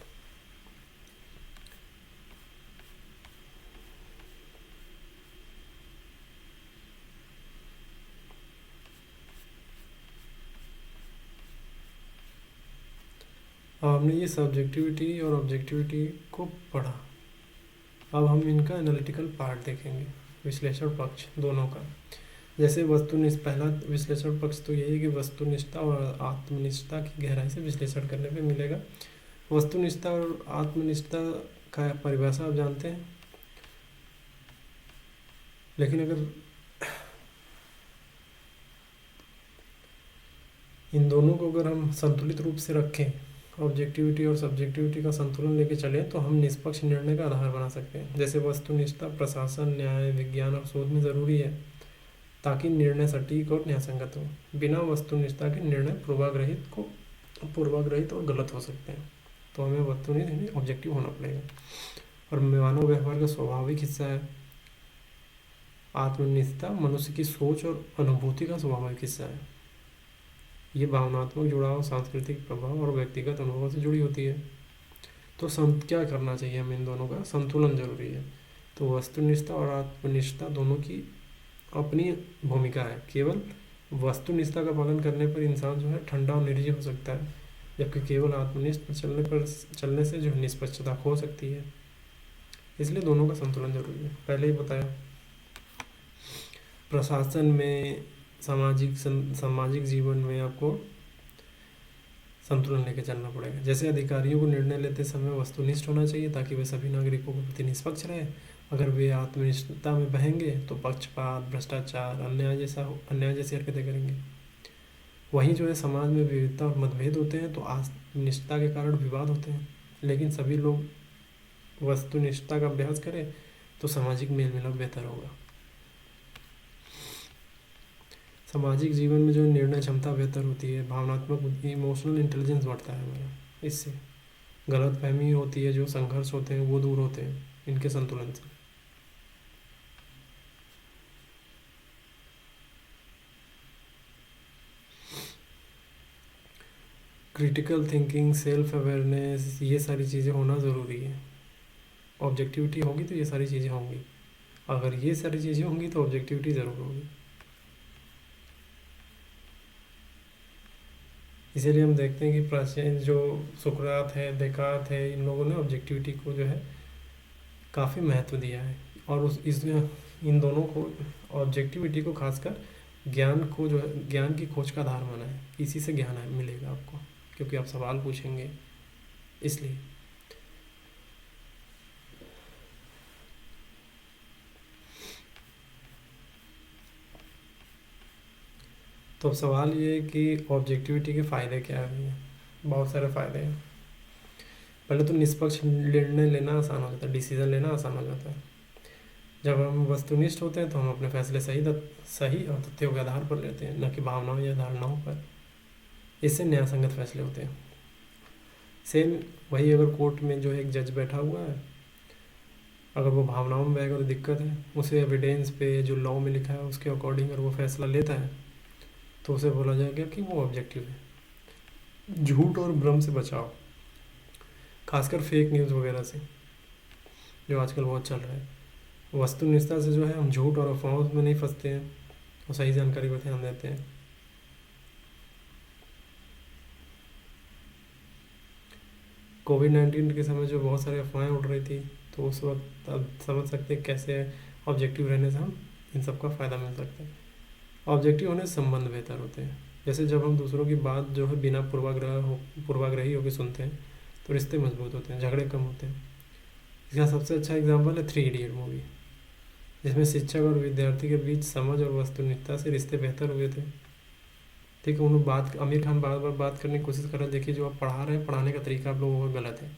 अब हमने ये सब्जेक्टिविटी और ऑब्जेक्टिविटी को पढ़ा। अब हम इनका एनालिटिकल पार्ट देखेंगे, विश्लेषण पक्ष दोनों का। जैसे पहला विश्लेषण पक्ष तो यही है कि वस्तुनिष्ठता और आत्मनिष्ठता की गहराई से विश्लेषण करने पे मिलेगा। वस्तुनिष्ठता और आत्मनिष्ठता का परिभाषा आप जानते हैं, लेकिन अगर इन दोनों को अगर हम संतुलित रूप से रखें, ऑब्जेक्टिविटी और सब्जेक्टिविटी का संतुलन लेके चलें, तो हम निष्पक्ष निर्णय का आधार बना सकते हैं। जैसे वस्तुनिष्ठता प्रशासन, न्याय, विज्ञान और शोध में ज़रूरी है, ताकि निर्णय सटीक और न्यायसंगत हो। बिना वस्तुनिष्ठता के निर्णय पूर्वाग्रहित और गलत हो सकते हैं। तो हमें वस्तुनिष्ठ ऑब्जेक्टिव होना पड़ेगा। और मानव व्यवहार का स्वाभाविक हिस्सा है। आत्मनिष्ठता मनुष्य की सोच और अनुभूति का स्वाभाविक हिस्सा है। ये भावनात्मक जुड़ाव, सांस्कृतिक प्रभाव और व्यक्तिगत अनुभवों से जुड़ी होती है। तो क्या करना चाहिए हमें, इन दोनों का संतुलन जरूरी है। तो वस्तुनिष्ठता और आत्मनिष्ठता दोनों की अपनी भूमिका है। केवल वस्तुनिष्ठता का पालन करने पर इंसान जो है ठंडा और निर्जीव हो सकता है, जबकि केवल आत्मनिष्ठ पर चलने से जो है निष्पक्षता खो सकती है। इसलिए दोनों का संतुलन जरूरी है, पहले ही बताया। प्रशासन में, सामाजिक जीवन में आपको संतुलन लेके चलना पड़ेगा। जैसे अधिकारियों को निर्णय लेते समय वस्तुनिष्ठ होना चाहिए ताकि वे सभी नागरिकों के प्रति निष्पक्ष रहे। अगर वे आत्मनिष्ठता में बहेंगे तो पक्षपात, भ्रष्टाचार, अन्याय जैसी हरकतें करेंगे। वहीं जो है समाज में विविधता और मतभेद होते हैं तो आत्मनिष्ठता के कारण विवाद होते हैं। लेकिन सभी लोग वस्तुनिष्ठता का अभ्यास करें तो सामाजिक मेल मिलाप बेहतर होगा। सामाजिक जीवन में जो निर्णय क्षमता बेहतर होती है, भावनात्मक इमोशनल इंटेलिजेंस बढ़ता है हमारा। इससे गलतफहमी होती है, जो संघर्ष होते हैं वो दूर होते हैं इनके संतुलन से। क्रिटिकल थिंकिंग, सेल्फ अवेयरनेस, ये सारी चीज़ें होना ज़रूरी है। ऑब्जेक्टिविटी होगी तो ये सारी चीज़ें होंगी। अगर ये सारी चीज़ें होंगी तो ऑब्जेक्टिविटी ज़रूर होगी। इसीलिए हम देखते हैं कि प्राचीन जो सुकरात है, देकार्त है, इन लोगों ने ऑब्जेक्टिविटी को जो है काफ़ी महत्व दिया है। और इन दोनों को, ऑब्जेक्टिविटी को खासकर ज्ञान को जो है ज्ञान की खोज का आधार माना है। इसी से ज्ञान मिलेगा आपको, क्योंकि आप सवाल पूछेंगे इसलिए। तो अब सवाल ये है कि ऑब्जेक्टिविटी के फ़ायदे क्या हैं। बहुत सारे फ़ायदे हैं। पहले तो निष्पक्ष निर्णय लेना आसान हो जाता है, डिसीज़न लेना आसान हो जाता है। जब हम वस्तुनिष्ठ होते हैं तो हम अपने फैसले सही और तथ्यों के आधार पर लेते हैं, न कि भावनाओं या धारणाओं पर। इससे न्यायसंगत फैसले होते हैं। सेम वही, अगर कोर्ट में जो है एक जज बैठा हुआ है, अगर वो भावनाओं में बहेगा तो दिक्कत है। उसे एविडेंस पे, जो लॉ में लिखा है उसके अकॉर्डिंग अगर वो फैसला लेता है तो उसे बोला जाएगा कि वो ऑब्जेक्टिव है। झूठ और भ्रम से बचाओ, खासकर फेक न्यूज़ वगैरह से, जो आजकल बहुत चल रहा है। वस्तुनिष्ठता से जो है हम झूठ और अफवाहों में नहीं फंसते हैं और सही जानकारी पर ध्यान देते हैं। कोविड-19 के समय जो बहुत सारी अफवाहें उड़ रही थी, तो उस वक्त अब समझ सकते हैं कैसे ऑब्जेक्टिव रहने से हम इन सब का फ़ायदा मिल सकता है। ऑब्जेक्टिव होने से संबंध बेहतर होते हैं। जैसे जब हम दूसरों की बात जो है बिना पूर्वाग्रही होकर सुनते हैं तो रिश्ते मजबूत होते हैं, झगड़े कम होते हैं। इसका सबसे अच्छा एग्जाम्पल है 3 इडियट मूवी, जिसमें शिक्षक और विद्यार्थी के बीच समझ और वस्तुनिष्ठता से रिश्ते बेहतर हुए थे। ठीक है, उन्होंने आमिर खान बार बार बात करने की कोशिश कर रहे हैं, देखिए जो आप पढ़ा रहे हैं, पढ़ाने का तरीका आप लोगों का गलत है।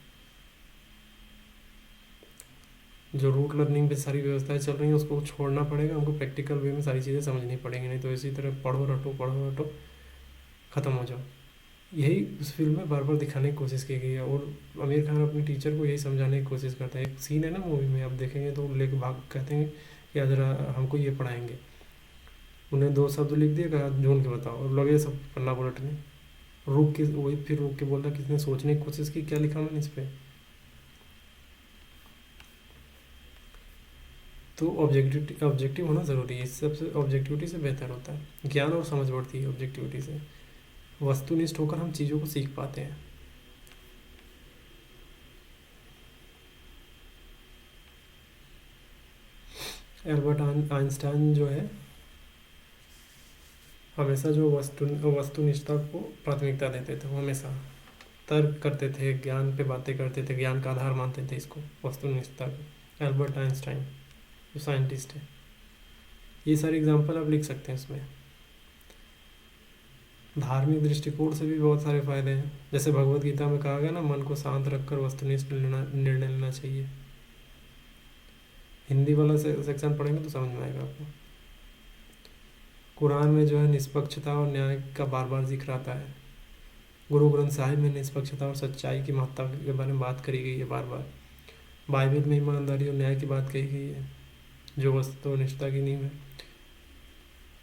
जो रूट लर्निंग पे सारी व्यवस्थाएं चल रही हैं उसको छोड़ना पड़ेगा, हमको प्रैक्टिकल वे में सारी चीज़ें समझनी पड़ेंगी, नहीं तो इसी तरह पढ़ो रटो ख़त्म हो जाओ। यही उस फिल्म में बार बार दिखाने की कोशिश की गई है। और आमिर खान अपने टीचर को यही समझाने की कोशिश करता है। एक सीन है ना मूवी में, आप देखेंगे तो लेके भाग कहते हैं कि आज हमको ये पढ़ाएंगे। उन्हें 2 शब्द लिख दिए, कहा ढूंढ के बताओ, और लगे सब पन्ना पलटने। फिर रुक के बोल रहा, किसने सोचने की कोशिश की क्या लिखा मैंने इस पर। तो ऑब्जेक्टिव होना ज़रूरी है। इस सबसे ऑब्जेक्टिविटी से बेहतर होता है, ज्ञान और समझ बढ़ती है ऑब्जेक्टिविटी से। वस्तुनिष्ठ होकर हम चीज़ों को सीख पाते हैं। एल्बर्ट आइंस्टाइन जो है हमेशा जो वस्तुनिष्ठता को प्राथमिकता देते थे। वो हमेशा तर्क करते थे, ज्ञान पे बातें करते थे, ज्ञान का आधार मानते थे इसको, वस्तुनिष्ठता को। एल्बर्ट आइंस्टाइन जो साइंटिस्ट है, ये सारे एग्जाम्पल आप लिख सकते हैं इसमें। धार्मिक दृष्टिकोण से भी बहुत सारे फायदे हैं। जैसे भगवत गीता में कहा गया ना, मन को शांत रखकर वस्तुनिष्ठ निर्णय लेना चाहिए। हिंदी वाला सेक्शन पढ़ेंगे तो समझ में आएगा आपको। कुरान में जो है निष्पक्षता और न्याय का बार बार जिक्र आता है। गुरु ग्रंथ साहिब में निष्पक्षता और सच्चाई की महत्ता के बारे में बात करी गई है बार बार। बाइबल में ईमानदारी और न्याय की बात कही गई है, जो वस्तुनिष्ठता की नींव है।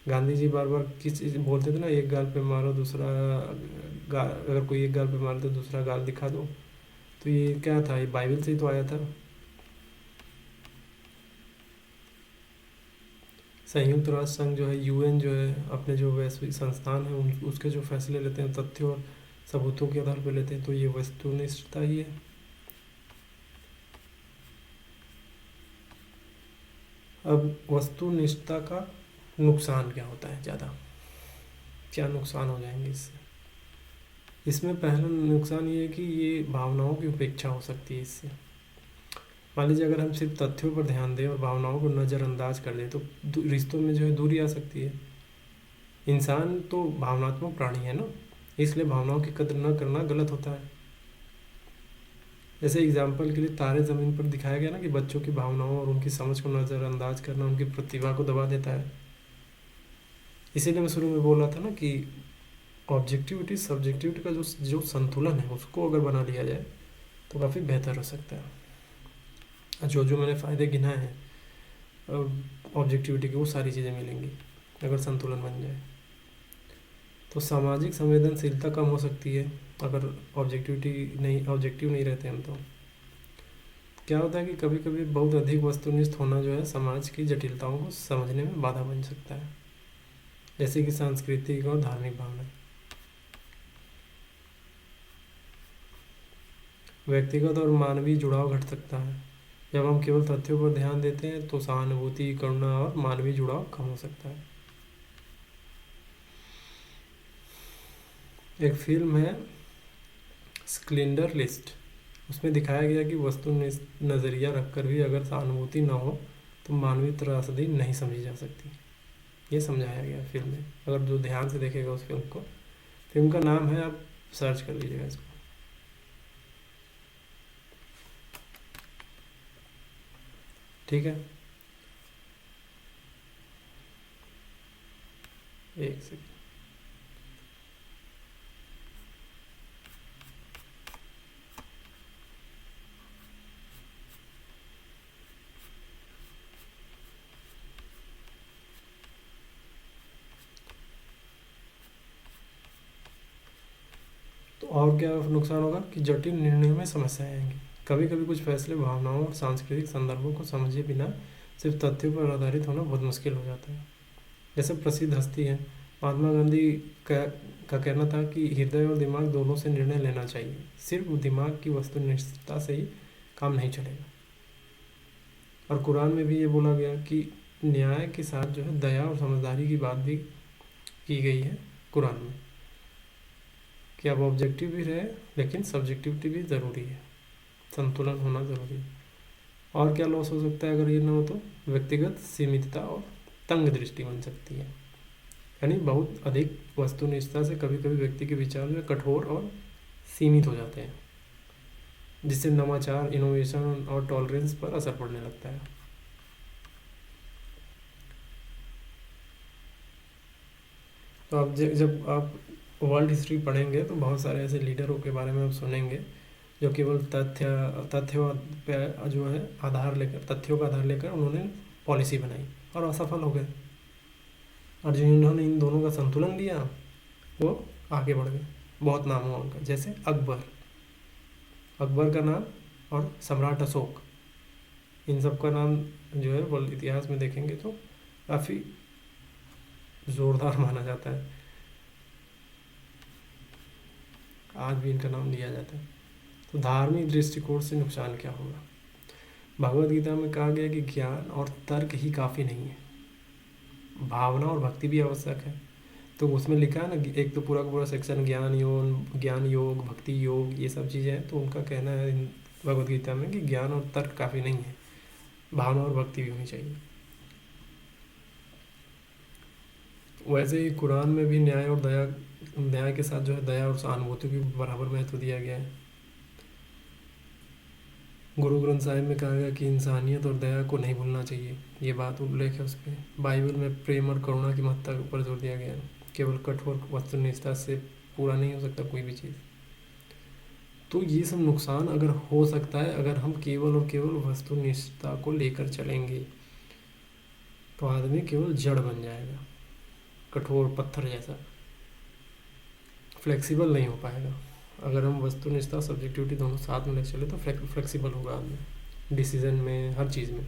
गांधी जी बार बार किस चीज़ बोलते थे ना, एक गाल पे मारो दूसरा गाल, अगर कोई एक गाल पे मारे तो दूसरा गाल दिखा दो। तो ये क्या था, ये बाइबल से ही तो आया था। संयुक्त राष्ट्र संघ जो है, यूएन जो है, अपने जो वैश्विक संस्थान है उसके जो फैसले लेते हैं तथ्यों और सबूतों के आधार पर लेते हैं, तो ये वस्तुनिष्ठता ही है। अब वस्तुनिष्ठता का नुकसान क्या होता है, ज़्यादा क्या नुकसान हो जाएंगे इससे? इसमें पहला नुकसान ये है कि ये भावनाओं की उपेक्षा हो सकती है इससे। मान लीजिए अगर हम सिर्फ तथ्यों पर ध्यान दें और भावनाओं को नज़रअंदाज कर दें तो रिश्तों में जो है दूरी आ सकती है। इंसान तो भावनात्मक प्राणी है ना, इसलिए भावनाओं की कद्र न करना गलत होता है। जैसे एग्जाम्पल के लिए तारे ज़मीन पर दिखाया गया ना कि बच्चों की भावनाओं और उनकी समझ को नज़रअंदाज करना उनकी प्रतिभा को दबा देता है। इसीलिए मैं शुरू में बोल रहा था ना कि ऑब्जेक्टिविटी सब्जेक्टिविटी का जो जो संतुलन है उसको अगर बना लिया जाए तो काफ़ी बेहतर हो सकता है। जो जो मैंने फ़ायदे गिनाए हैं ऑब्जेक्टिविटी की, वो सारी चीज़ें मिलेंगी अगर संतुलन बन जाए। तो सामाजिक संवेदनशीलता कम हो सकती है अगर ऑब्जेक्टिव नहीं रहते हम। तो क्या होता है कि कभी कभी बहुत अधिक वस्तुनिष्ठ होना जो है समाज की जटिलताओं को समझने में बाधा बन सकता है, जैसे कि सांस्कृतिक और धार्मिक भावना। व्यक्तिगत और मानवीय जुड़ाव घट सकता है। जब हम केवल तथ्यों पर ध्यान देते हैं तो सहानुभूति, करुणा और मानवीय जुड़ाव कम हो सकता है। एक फिल्म है स्किंडलर लिस्ट, उसमें दिखाया गया कि वस्तु नज़रिया रखकर भी अगर सहानुभूति ना हो तो मानवीय त्रासदी नहीं समझी जा सकती। ये समझाया गया फिल्म में, अगर जो ध्यान से देखेगा उस फिल्म को। फिल्म का नाम है, आप सर्च कर लीजिएगा इसको। ठीक है, एक सेकंड। तो और क्या नुकसान होगा कि जटिल निर्णयों में समस्याएं आएंगी। कभी कभी कुछ फैसले भावनाओं और सांस्कृतिक संदर्भों को समझे बिना सिर्फ तथ्यों पर आधारित होना बहुत मुश्किल हो जाता है। जैसे प्रसिद्ध हस्ती है महात्मा गांधी का कहना था कि हृदय और दिमाग दोनों से निर्णय लेना चाहिए, सिर्फ दिमाग की वस्तुनिष्ठता से ही काम नहीं चलेगा। और कुरान में भी ये बोला गया कि न्याय के साथ जो है दया और समझदारी की बात भी की गई है कुरान में, कि अब ऑब्जेक्टिव भी रहे लेकिन सब्जेक्टिविटी भी ज़रूरी है, संतुलन होना ज़रूरी है। और क्या लॉस हो सकता है अगर ये ना हो तो व्यक्तिगत सीमितता और तंग दृष्टि बन सकती है। यानी बहुत अधिक वस्तुनिष्ठता से कभी कभी व्यक्ति के विचार जो कठोर और सीमित हो जाते हैं, जिससे नवाचार, इनोवेशन और टॉलरेंस पर असर पड़ने लगता है। तो आप जब आप वर्ल्ड हिस्ट्री पढ़ेंगे तो बहुत सारे ऐसे लीडरों के बारे में आप सुनेंगे जो केवल तथ्यों पे जो है आधार लेकर, तथ्यों का आधार लेकर उन्होंने पॉलिसी बनाई और असफल हो गए। और जिन्होंने इन दोनों का संतुलन लिया वो आगे बढ़ गए। बहुत नाम हुआ उनका, जैसे अकबर का नाम और सम्राट अशोक, इन सब का नाम जो है वर्ल्ड इतिहास में देखेंगे तो काफ़ी ज़ोरदार माना जाता है, आज भी इनका नाम लिया जाता है। तो धार्मिक दृष्टिकोण से नुकसान क्या होगा? भगवद गीता में कहा गया कि ज्ञान और तर्क ही काफ़ी नहीं है, भावना और भक्ति भी आवश्यक है। तो उसमें लिखा है ना, एक तो पूरा का पूरा सेक्शन ज्ञान योग भक्ति योग ये सब चीज़ें हैं। तो उनका कहना है भगवद गीता में कि ज्ञान और तर्क काफ़ी नहीं है, भावना और भक्ति भी होनी चाहिए। वैसे ही कुरान में भी न्याय के साथ जो है दया और सहानुभूति की बराबर महत्व दिया गया है। गुरु ग्रंथ साहिब में कहा गया कि इंसानियत और दया को नहीं भूलना चाहिए, ये बात उल्लेख है उसमें। बाइबल में प्रेम और करुणा की महत्ता पर जोर दिया गया है। केवल कठोर वस्तुनिष्ठता से पूरा नहीं हो सकता कोई भी चीज़। तो ये सब नुकसान अगर हो सकता है अगर हम केवल और केवल वस्तुनिष्ठता को लेकर चलेंगे, तो आदमी केवल जड़ बन जाएगा। कठोर पत्थर जैसा, फ्लेक्सिबल नहीं हो पाएगा। अगर हम वस्तुनिष्ठता सब्जेक्टिविटी दोनों साथ में लेके चले तो फ्लेक्सिबल होगा आदमी, डिसीजन में, हर चीज़ में।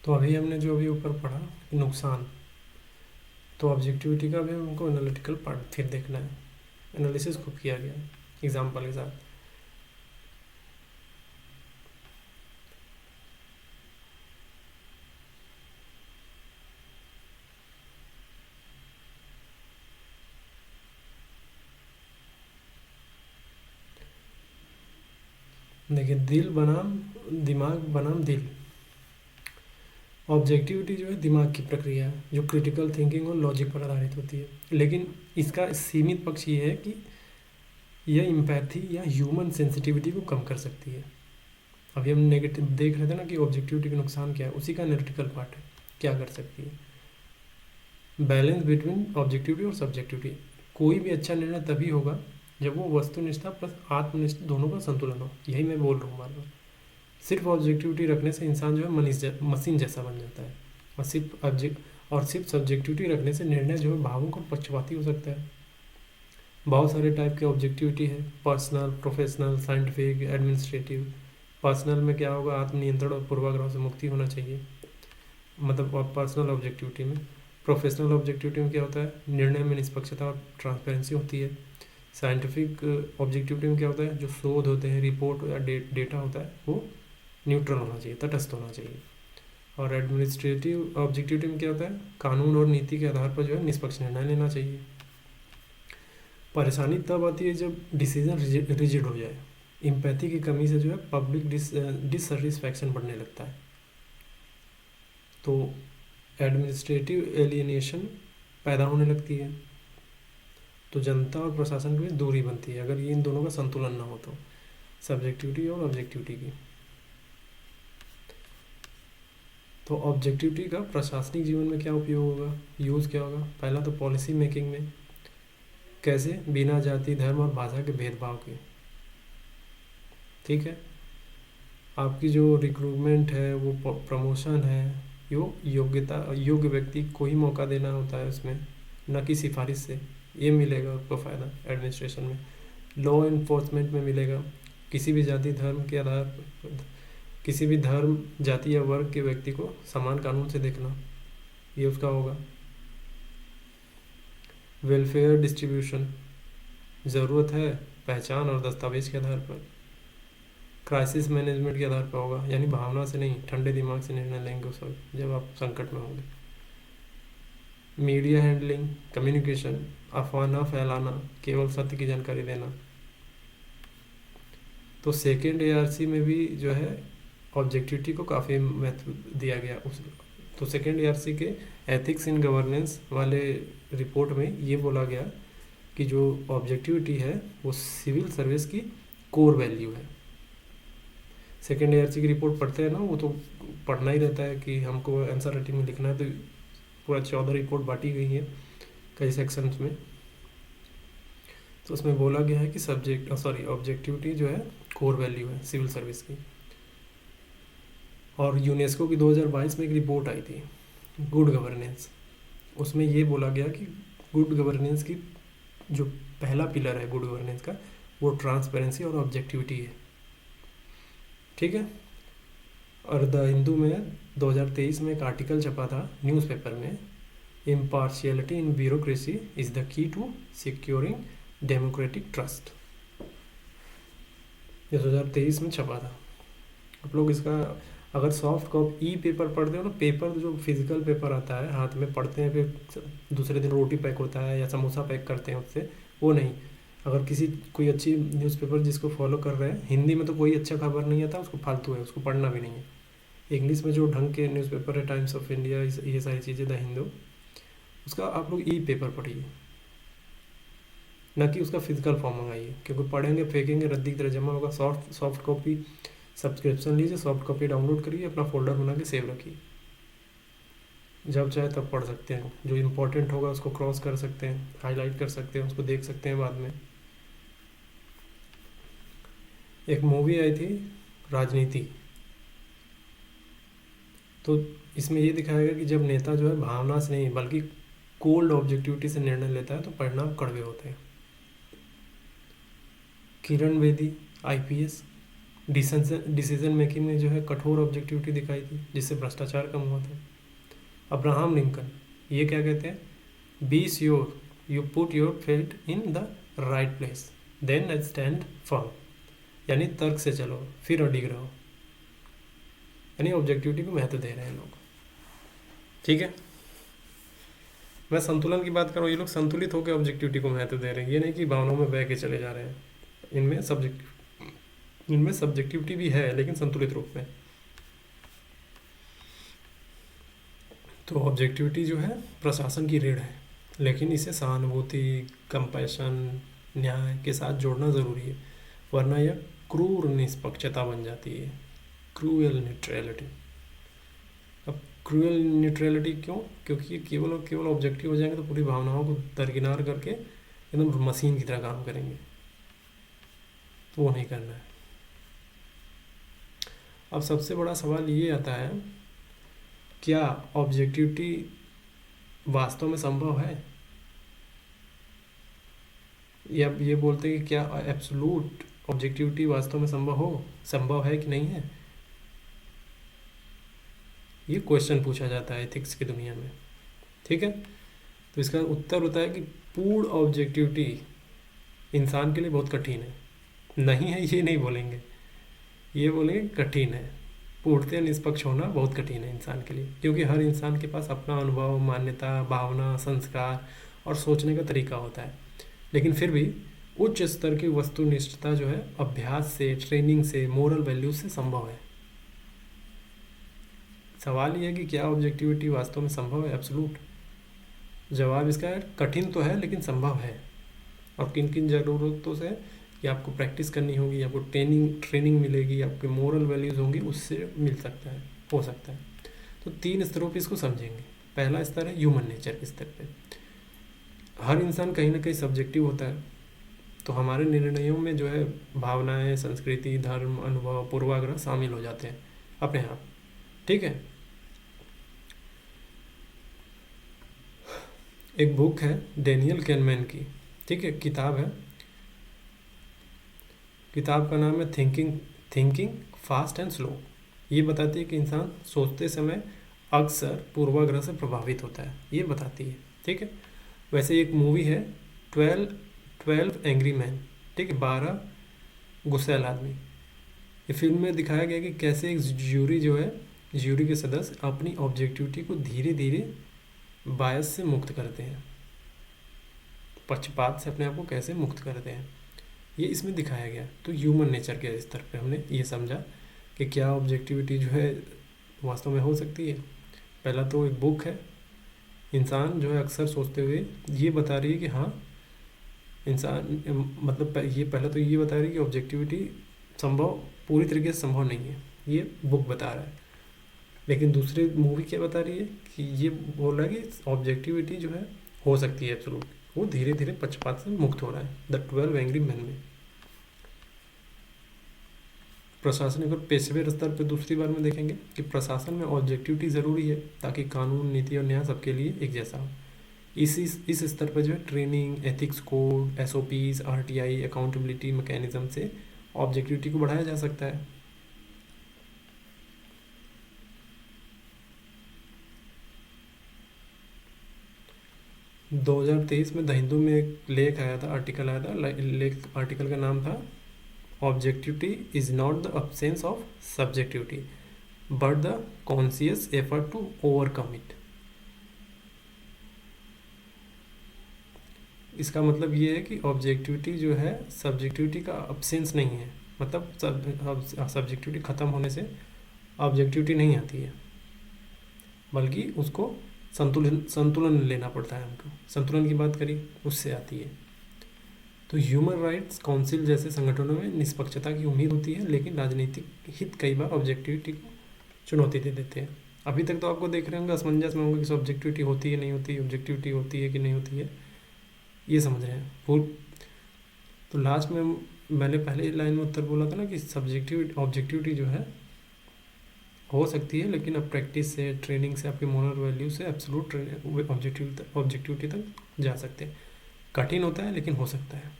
तो अभी हमने जो अभी ऊपर पढ़ा नुकसान, तो ऑब्जेक्टिविटी का भी हमको एनालिटिकल पार्ट फिर देखना है, एनालिसिस खूब किया गया एग्जाम्पल के साथ। देखिए, दिल बनाम दिमाग बनाम दिल, ऑब्जेक्टिविटी जो है दिमाग की प्रक्रिया है जो क्रिटिकल थिंकिंग और लॉजिक पर आधारित होती है, लेकिन इसका सीमित पक्ष ये है कि यह इम्पैथी या ह्यूमन सेंसिटिविटी को कम कर सकती है। अभी हम नेगेटिव देख रहे थे ना कि ऑब्जेक्टिविटी का नुकसान क्या है, उसी का एनालिटिकल पार्ट है, क्या कर सकती है। बैलेंस बिटवीन ऑब्जेक्टिविटी और सब्जेक्टिविटी, कोई भी अच्छा निर्णय तभी होगा जब वो वस्तुनिष्ठता प्लस आत्मनिष्ठ दोनों का संतुलन हो। यही मैं बोल रहा हूँ बार बार। सिर्फ ऑब्जेक्टिविटी रखने से इंसान जो है मशीन जैसा बन जाता है, और सिर्फ सब्जेक्टिविटी रखने से निर्णय जो है भावों का पक्षपाती हो सकता है। बहुत सारे टाइप के ऑब्जेक्टिविटी है, personal, professional, scientific, administrative. Personal में क्या होगा, आत्मनियंत्रण और पूर्वाग्रह से मुक्ति होना चाहिए, मतलब पर्सनल ऑब्जेक्टिविटी में। प्रोफेशनल ऑब्जेक्टिविटी में क्या होता है, निर्णय में निष्पक्षता और ट्रांसपेरेंसी होती है। साइंटिफिक ऑब्जेक्टिविटी में क्या होता है, जो शोध होते हैं, रिपोर्ट या डेटा होता है, वो न्यूट्रल होना चाहिए, तटस्थ होना चाहिए। और एडमिनिस्ट्रेटिव ऑब्जेक्टिविटी में क्या होता है, कानून और नीति के आधार पर जो है निष्पक्ष निर्णय लेना चाहिए। परेशानी तब आती है जब डिसीजन रिजिड हो जाए। एम्पैथी की कमी से जो है पब्लिक डिससेटिस्फैक्शन बढ़ने लगता है, तो एडमिनिस्ट्रेटिव एलियनेशन पैदा होने लगती है, तो जनता और प्रशासन के बीच दूरी बनती है अगर ये इन दोनों का संतुलन ना हो तो, सब्जेक्टिविटी और ऑब्जेक्टिविटी की। तो ऑब्जेक्टिविटी का प्रशासनिक जीवन में क्या उपयोग होगा, यूज़ क्या होगा। पहला तो पॉलिसी मेकिंग में, कैसे, बिना जाति, धर्म और भाषा के भेदभाव के, ठीक है। आपकी जो रिक्रूटमेंट है, वो प्रमोशन है, योग्य व्यक्ति को ही मौका देना होता है उसमें, न कि सिफारिश से। ये मिलेगा आपको फ़ायदा एडमिनिस्ट्रेशन में। लॉ इन्फोर्समेंट में मिलेगा, किसी भी जाति धर्म के आधार पर, किसी भी धर्म, जाति या वर्ग के व्यक्ति को समान कानून से देखना, ये उसका होगा। वेलफेयर डिस्ट्रीब्यूशन, ज़रूरत है पहचान और दस्तावेज के आधार पर। क्राइसिस मैनेजमेंट के आधार पर होगा, यानी भावना से नहीं, ठंडे दिमाग से निर्णय लेंगे उस वक्त जब आप संकट में होंगे। मीडिया हैंडलिंग, कम्युनिकेशन, अफवाह न फैलाना, केवल सत्य की जानकारी देना। तो सेकेंड एआरसी में भी जो है ऑब्जेक्टिविटी को काफ़ी महत्व दिया गया उस। तो सेकेंड एआरसी के एथिक्स इन गवर्नेंस वाले रिपोर्ट में ये बोला गया कि जो ऑब्जेक्टिविटी है वो सिविल सर्विस की कोर वैल्यू है। सेकेंड एआरसी की रिपोर्ट पढ़ते हैं ना, वो तो पढ़ना ही रहता है कि हमको आंसर राइटिंग में लिखना है, तो पूरा 14 रिपोर्ट बांटी गई है कई सेक्शंस में। तो उसमें बोला गया है कि ऑब्जेक्टिविटी जो है कोर वैल्यू है सिविल सर्विस की। और यूनेस्को की 2022 में एक रिपोर्ट आई थी, गुड गवर्नेंस, उसमें ये बोला गया कि गुड गवर्नेंस की जो पहला पिलर है गुड गवर्नेंस का, वो ट्रांसपेरेंसी और ऑब्जेक्टिविटी है, ठीक है। और द हिंदू में 2023 में एक आर्टिकल छपा था न्यूज़पेपर में, impartiality in bureaucracy is the key to securing democratic trust, ये 2023 में छपा था। आप लोग इसका अगर सॉफ्ट कॉपी ई पेपर पढ़ते हो ना, पेपर जो फिजिकल पेपर आता है हाथ में पढ़ते हैं, फिर दूसरे दिन रोटी पैक होता है या समोसा पैक करते हैं उससे, वो नहीं। अगर किसी कोई अच्छी न्यूज़पेपर जिसको फॉलो कर रहे हैं, हिंदी में तो कोई अच्छा खबर नहीं आता, उसको फालतू है, उसको पढ़ना भी नहीं है। इंग्लिश में जो ढंग के न्यूज़पेपर है, टाइम्स ऑफ इंडिया, ये सारी चीज़ें, द हिंदू, उसका आप लोग ई पेपर पढ़िए। ना कि उसका फिजिकल फॉर्म मंगाइए, क्योंकि पढ़ेंगे फेंकेंगे रद्दी की तरह जमा होगा। सॉफ्ट कॉपी सब्सक्रिप्शन लीजिए, सॉफ्ट कॉपी डाउनलोड करिए, अपना फोल्डर बना के सेव रखिए, जब चाहे तब पढ़ सकते हैं। जो इम्पोर्टेंट होगा उसको क्रॉस कर सकते हैं, हाईलाइट कर सकते हैं, उसको देख सकते हैं बाद में। एक मूवी आई थी राजनीति, तो इसमें ये दिखाया गया कि जब नेता जो है भावना से नहीं बल्कि कोल्ड ऑब्जेक्टिविटी से निर्णय लेता है तो परिणाम कड़वे होते हैं। Kiran Bedi IPS decision making में जो है कठोर ऑब्जेक्टिविटी दिखाई थी, जिससे भ्रष्टाचार कम हुआ था। अब्राहम लिंकन ये क्या कहते हैं, be sure you put your feet in the right place then stand firm, यानी तर्क से चलो फिर अडिग रहो, यानी ऑब्जेक्टिविटी को महत्व दे रहे हैं लोग। ठीक है, मैं संतुलन की बात करूँ, ये लोग संतुलित होकर ऑब्जेक्टिविटी को महत्व दे रहे हैं, ये नहीं कि भावनाओं में बह के चले जा रहे हैं। इनमें सब्जेक्टिविटी भी है लेकिन संतुलित रूप में। तो ऑब्जेक्टिविटी जो है प्रशासन की रीढ़ है, लेकिन इसे सहानुभूति, कंपैशन, न्याय के साथ जोड़ना ज़रूरी है, वरना यह क्रूर निष्पक्षता बन जाती है, क्रूएल न्यूट्रलिटी। अब क्रूएल न्यूट्रलिटी क्यों? क्योंकि ये केवल और केवल ऑब्जेक्टिव हो जाएंगे तो पूरी भावनाओं को दरकिनार करके एकदम मशीन की तरह काम करेंगे, तो वो नहीं करना है। अब सबसे बड़ा सवाल ये आता है, क्या ऑब्जेक्टिविटी वास्तव में संभव है? या ये बोलते हैं कि क्या एब्सोल्यूट ऑब्जेक्टिविटी वास्तव में संभव है कि नहीं है? ये क्वेश्चन पूछा जाता है एथिक्स की दुनिया में। ठीक है, तो इसका उत्तर होता है कि पूर्ण ऑब्जेक्टिविटी इंसान के लिए बहुत कठिन है। नहीं है ये नहीं बोलेंगे, ये बोलेंगे कठिन है। पूर्णतः निष्पक्ष होना बहुत कठिन है इंसान के लिए, क्योंकि हर इंसान के पास अपना अनुभव, मान्यता, भावना, संस्कार और सोचने का तरीका होता है। लेकिन फिर भी उच्च स्तर की वस्तुनिष्ठता जो है अभ्यास से, ट्रेनिंग से, मोरल वैल्यूज से संभव है। सवाल ये है कि क्या ऑब्जेक्टिविटी वास्तव में संभव है, एब्सोल्यूट? जवाब इसका है कठिन तो है लेकिन संभव है। और किन किन ज़रूरतों से कि आपको प्रैक्टिस करनी होगी, आपको ट्रेनिंग मिलेगी, आपके मोरल वैल्यूज़ होंगी, उससे मिल सकता है, हो सकता है। तो 3 स्तरों पे इसको समझेंगे। पहला स्तर है ह्यूमन नेचर के स्तर पे। हर इंसान कहीं ना कहीं सब्जेक्टिव होता है, तो हमारे निर्णयों में जो है भावनाएं, संस्कृति, धर्म, अनुभव, पूर्वाग्रह शामिल हो जाते हैं अपने आप। ठीक है, एक बुक है डेनियल कैनमैन की, ठीक है, किताब है, किताब का नाम है थिंकिंग फास्ट एंड स्लो। ये बताती है कि इंसान सोचते समय अक्सर पूर्वाग्रह से प्रभावित होता है, ये बताती है। ठीक है, वैसे एक मूवी है 12 एंग्री मैन, ठीक है, 12 गुस्सैल आदमी। ये फिल्म में दिखाया गया कि कैसे एक ज्यूरी के सदस्य अपनी ऑब्जेक्टिविटी को धीरे धीरे बायस से मुक्त करते हैं, पक्षपात से अपने आप को कैसे मुक्त करते हैं, ये इसमें दिखाया गया। तो ह्यूमन नेचर के स्तर पे हमने ये समझा कि क्या ऑब्जेक्टिविटी जो है वास्तव में हो सकती है। पहला तो एक बुक है, इंसान जो है अक्सर सोचते हुए ये बता रही है कि हाँ इंसान, मतलब ये पहला तो ये बता रही है कि ऑब्जेक्टिविटी पूरी तरीके से संभव नहीं है, ये बुक बता रहा है। लेकिन दूसरी मूवी क्या बता रही है कि ये बोल रहा है कि ऑब्जेक्टिविटी जो है हो सकती है एब्सोल्यूट, वो धीरे धीरे पक्षपात से मुक्त हो रहा है। द 12 एंग्री मैन में प्रशासनिक और पेशेवर स्तर पर दूसरी बार में देखेंगे कि प्रशासन में ऑब्जेक्टिविटी ज़रूरी है ताकि कानून, नीति और न्याय सबके लिए एक जैसा हो। इस स्तर पर जो है training, ethics code, SOPs, RTI, accountability mechanism से ऑब्जेक्टिविटी को बढ़ाया जा सकता है। – 2023 में द हिंदू में एक लेख आया था, आर्टिकल आया था, आर्टिकल का नाम था objectivity is not the absence of subjectivity but the conscious effort to overcome it. इसका मतलब ये है कि ऑब्जेक्टिविटी जो है सब्जेक्टिविटी का अब्सेंस नहीं है, मतलब सब्जेक्टिविटी ख़त्म होने से ऑब्जेक्टिविटी नहीं आती है, बल्कि उसको संतुलन लेना पड़ता है हमको। संतुलन की बात करी उससे आती है। तो ह्यूमन राइट्स काउंसिल जैसे संगठनों में निष्पक्षता की उम्मीद होती है, लेकिन राजनीतिक हित कई बार ऑब्जेक्टिविटी को चुनौती दे देते हैं। अभी तक तो आपको देख रहे होंगे, असमंजस में होंगे कि ऑब्जेक्टिविटी होती है नहीं होती, ऑब्जेक्टिविटी होती है कि नहीं होती है, ये समझ रहे हैं फुल। तो लास्ट में मैंने पहले लाइन में उत्तर बोला था ना कि सब्जेक्टिविटी ऑब्जेक्टिविटी जो है हो सकती है, लेकिन अब प्रैक्टिस से, ट्रेनिंग से, आपके मोरल वैल्यू से एब्सोल्यूट ऑब्जेक्टिविटी तक जा सकते हैं। कठिन होता है लेकिन हो सकता है।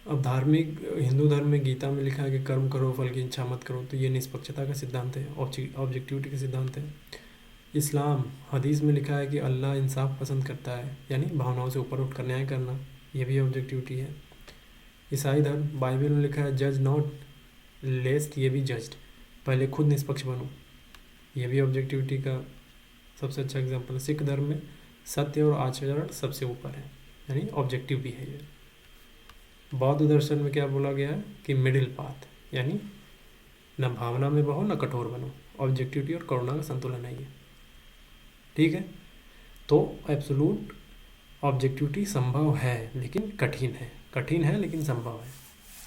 अब धार्मिक हिंदू धर्म में गीता में लिखा है कि कर्म करो फल की इच्छा मत करो, तो ये निष्पक्षता का सिद्धांत है, ऑब्जेक्टिविटी का सिद्धांत है। इस्लाम हदीस में लिखा है कि अल्लाह इंसाफ पसंद करता है, यानी भावनाओं से ऊपर उठकर न्याय करना, ये भी ऑब्जेक्टिविटी है। ईसाई धर्म बाइबल में लिखा है जज नॉट लेस्ट ये भी जज्ड, पहले खुद निष्पक्ष बनो, ये भी ऑब्जेक्टिविटी का सबसे अच्छा एग्जाम्पल है। सिख धर्म में सत्य और आचरण सबसे ऊपर है, यानी ऑब्जेक्टिव भी है ये। बौद्ध दर्शन में क्या बोला गया है कि मिडिल पाथ, यानी न भावना में बहो न कठोर बनो, ऑब्जेक्टिविटी और करुणा का संतुलन है ये। ठीक है, तो एब्सोलूट ऑब्जेक्टिविटी संभव है लेकिन कठिन है, कठिन है लेकिन संभव है।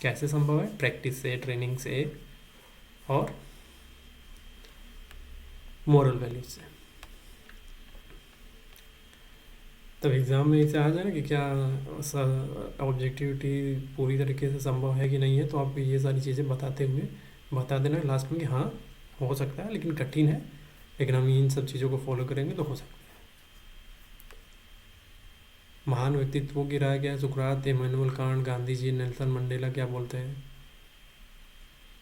कैसे संभव है? प्रैक्टिस से, ट्रेनिंग से और मोरल वैल्यूज से। तब एग्ज़ाम में इसे आ जाए ना कि क्या ऑब्जेक्टिविटी पूरी तरीके से संभव है कि नहीं है, तो आपको ये सारी चीज़ें बताते हुए बता देना लास्ट में कि हाँ हो सकता है लेकिन कठिन है, लेकिन हम इन सब चीज़ों को फॉलो करेंगे तो हो सकता है। महान व्यक्तित्वों की राय क्या है? सुकरात, Immanuel Kant, Gandhi ji, Nelson Mandela क्या बोलते हैं?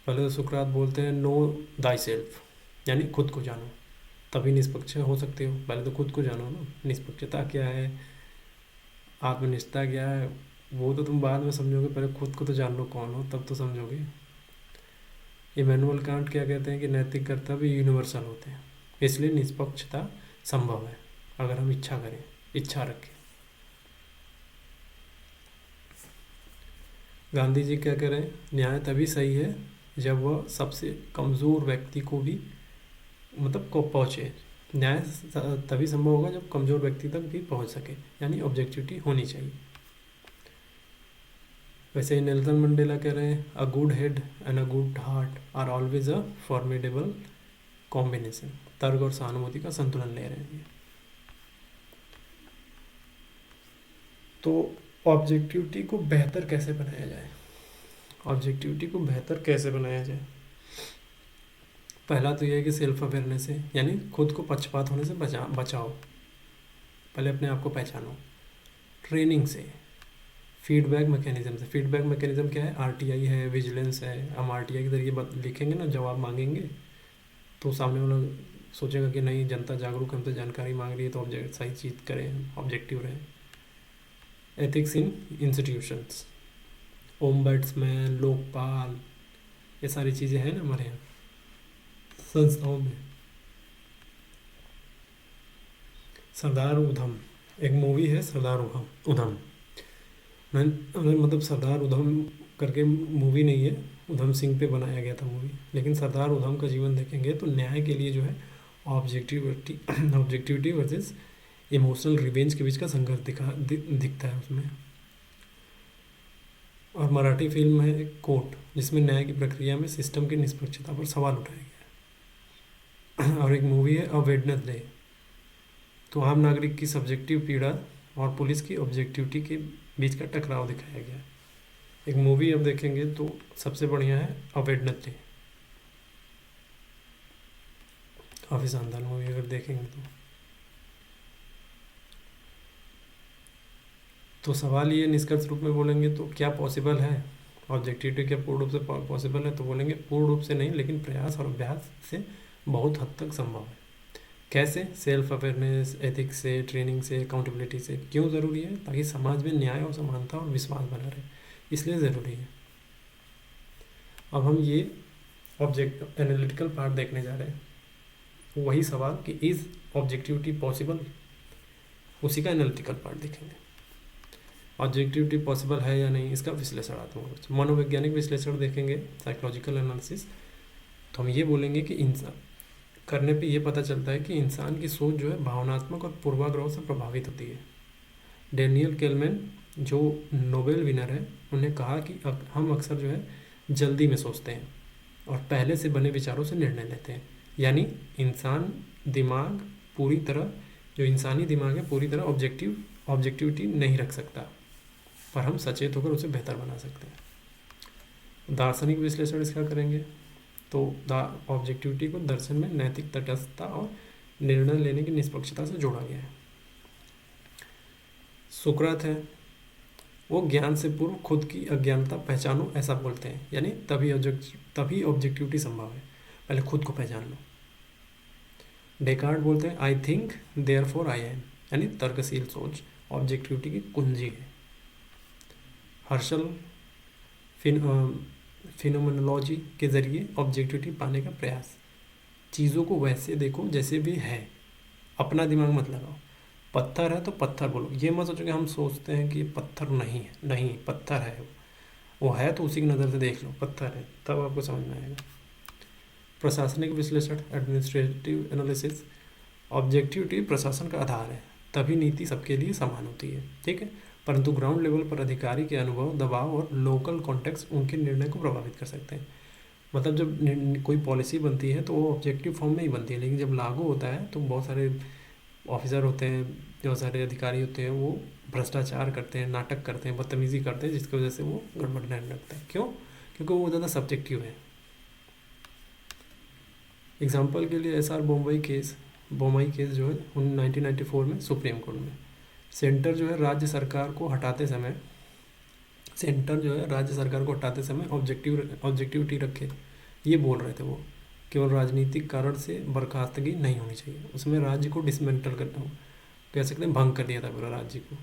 पहले तो सुकरात बोलते हैं नो दाई सेल्फ, यानी खुद को जानो, तभी निष्पक्ष हो सकते हो। पहले तो खुद को जानो ना, निष्पक्षता क्या है, आत्मनिष्ठता क्या है, वो तो तुम बाद में समझोगे, पहले खुद को तो जान लो कौन हो, तब तो समझोगे। इमैनुअल कांट क्या कहते हैं कि नैतिक कर्तव्य यूनिवर्सल होते हैं, इसलिए निष्पक्षता संभव है अगर हम इच्छा करें, इच्छा रखें। गांधी जी क्या कह रहे हैं? न्याय तभी सही है जब वह सबसे कमज़ोर व्यक्ति को भी मतलब को पहुँचे। न्याय तभी संभव होगा जब कमज़ोर व्यक्ति तक भी पहुँच सके, यानी ऑब्जेक्टिविटी होनी चाहिए। वैसे ही नेल्सन मंडेला कह रहे हैं a good head and a good heart are always a formidable combination. तर्क और सहानुभूति का संतुलन ले रहे हैं ये। तो ऑब्जेक्टिविटी को बेहतर कैसे बनाया जाए? ऑब्जेक्टिविटी को बेहतर कैसे बनाया जाए? पहला तो यह है कि सेल्फ अवेयरनेस है, यानी खुद को पक्षपात होने से बचाओ, पहले अपने आप को पहचानो। ट्रेनिंग से, फीडबैक मैकेनिज्म से। फीडबैक मैकेनिज्म क्या है? आरटीआई है, विजिलेंस है। हम आरटीआई के जरिए लिखेंगे ना, जवाब मांगेंगे, तो सामने वाला सोचेगा कि नहीं जनता जागरूक हमसे जानकारी मांग रही है, तो सही चीज़ करें, ऑब्जेक्टिव रहें। Ethics in institutions, ombudsman, Lokpal, ये सारी चीज़ें हैं ना हमारे यहाँ संस्थाओं में। सरदार उधम, एक मूवी है सरदार उधम, मतलब सरदार उधम करके मूवी नहीं है, उधम सिंह पे बनाया गया था मूवी, लेकिन सरदार उधम का जीवन देखेंगे तो न्याय के लिए जो है ऑब्जेक्टिविटी वर्सेस इमोशनल रिवेंज के बीच का संघर्ष दिखता है उसमें। और मराठी फिल्म है कोर्ट, जिसमें न्याय की प्रक्रिया में सिस्टम की निष्पक्षता पर सवाल उठाया गया। और एक मूवी है अ वेडनेसडे, तो आम नागरिक की सब्जेक्टिव पीड़ा और पुलिस की ऑब्जेक्टिविटी के बीच का टकराव दिखाया गया। एक मूवी अब देखेंगे तो सबसे बढ़िया है अ वेडनेसडे, काफ़ी शानदार मूवी अगर देखेंगे तो सवाल ये निष्कर्ष रूप में बोलेंगे तो क्या पॉसिबल है ऑब्जेक्टिविटी? क्या पूर्ण रूप से पॉसिबल है? तो बोलेंगे पूर्ण रूप से नहीं, लेकिन प्रयास और अभ्यास से बहुत हद तक संभव है। कैसे? सेल्फ अवेयरनेस, एथिक्स से, ट्रेनिंग से, अकाउंटेबिलिटी से। क्यों ज़रूरी है? ताकि समाज में न्याय और समानता और विश्वास बना रहे, इसलिए ज़रूरी है। अब हम ये ऑब्जेक्ट एनालिटिकल पार्ट देखने जा रहे हैं, वही सवाल कि इज़ ऑब्जेक्टिविटी पॉसिबल, उसी का एनालिटिकल पार्ट देखेंगे। ऑब्जेक्टिविटी पॉसिबल है या नहीं, इसका विश्लेषणात्मक मनोवैज्ञानिक विश्लेषण देखेंगे, साइकोलॉजिकल एनालिसिस। तो हम ये बोलेंगे कि इंसान करने पे ये पता चलता है कि इंसान की सोच जो है भावनात्मक और पूर्वाग्रह से प्रभावित होती है। डेनियल केलमैन जो नोबेल विनर है उन्हें कहा कि हम अक्सर जो है जल्दी में सोचते हैं और पहले से बने विचारों से निर्णय लेते हैं। यानी इंसान दिमाग पूरी तरह जो इंसानी दिमाग है पूरी तरह ऑब्जेक्टिविटी नहीं रख सकता, पर हम सचेत होकर उसे बेहतर बना सकते हैं। दार्शनिक विश्लेषण इसका करेंगे तो ऑब्जेक्टिविटी को दर्शन में नैतिक तटस्थता और निर्णय लेने की निष्पक्षता से जोड़ा गया है। सुकरात है, वो ज्ञान से पूर्व खुद की अज्ञानता पहचानो ऐसा बोलते हैं, यानी तभी ऑब्जेक्टिविटी संभव है, पहले खुद को पहचान लो। डेकार्ड बोलते हैं I think therefore I am, यानी तर्कशील सोच ऑब्जेक्टिविटी की कुंजी है। हर्शल फिनोमेनोलॉजी के जरिए ऑब्जेक्टिविटी पाने का प्रयास, चीज़ों को वैसे देखो जैसे भी है, अपना दिमाग मत लगाओ। पत्थर है तो पत्थर बोलो, ये मत सोचो कि हम सोचते हैं कि पत्थर नहीं है, नहीं पत्थर है, वो है तो उसी की नज़र से देख लो पत्थर है, तब आपको समझ में आएगा। प्रशासनिक विश्लेषण एडमिनिस्ट्रेटिव एनालिसिस, ऑब्जेक्टिविटी प्रशासन का आधार है, तभी नीति सबके लिए समान होती है, ठीक है। परंतु ग्राउंड लेवल पर अधिकारी के अनुभव, दबाव और लोकल कॉन्टेक्स्ट उनके निर्णय को प्रभावित कर सकते हैं। मतलब जब कोई पॉलिसी बनती है तो वो ऑब्जेक्टिव फॉर्म में ही बनती है, लेकिन जब लागू होता है तो बहुत सारे ऑफिसर होते हैं, बहुत सारे अधिकारी होते हैं, वो भ्रष्टाचार करते हैं, नाटक करते हैं, बदतमीजी करते हैं, जिसकी वजह से वो गड़बड़ रहने लगता है। क्यों? क्योंकि वो ज़्यादा सब्जेक्टिव है। एग्जाम्पल के लिए SR बोमई केस जो है 1994 में सुप्रीम कोर्ट में सेंटर जो है राज्य सरकार को हटाते समय ऑब्जेक्टिविटी रखे, ये बोल रहे थे वो, केवल राजनीतिक कारण से बर्खास्तगी नहीं होनी चाहिए। उसमें राज्य को डिसमेंटल करना, कह सकते हैं भंग कर दिया था पूरा राज्य को।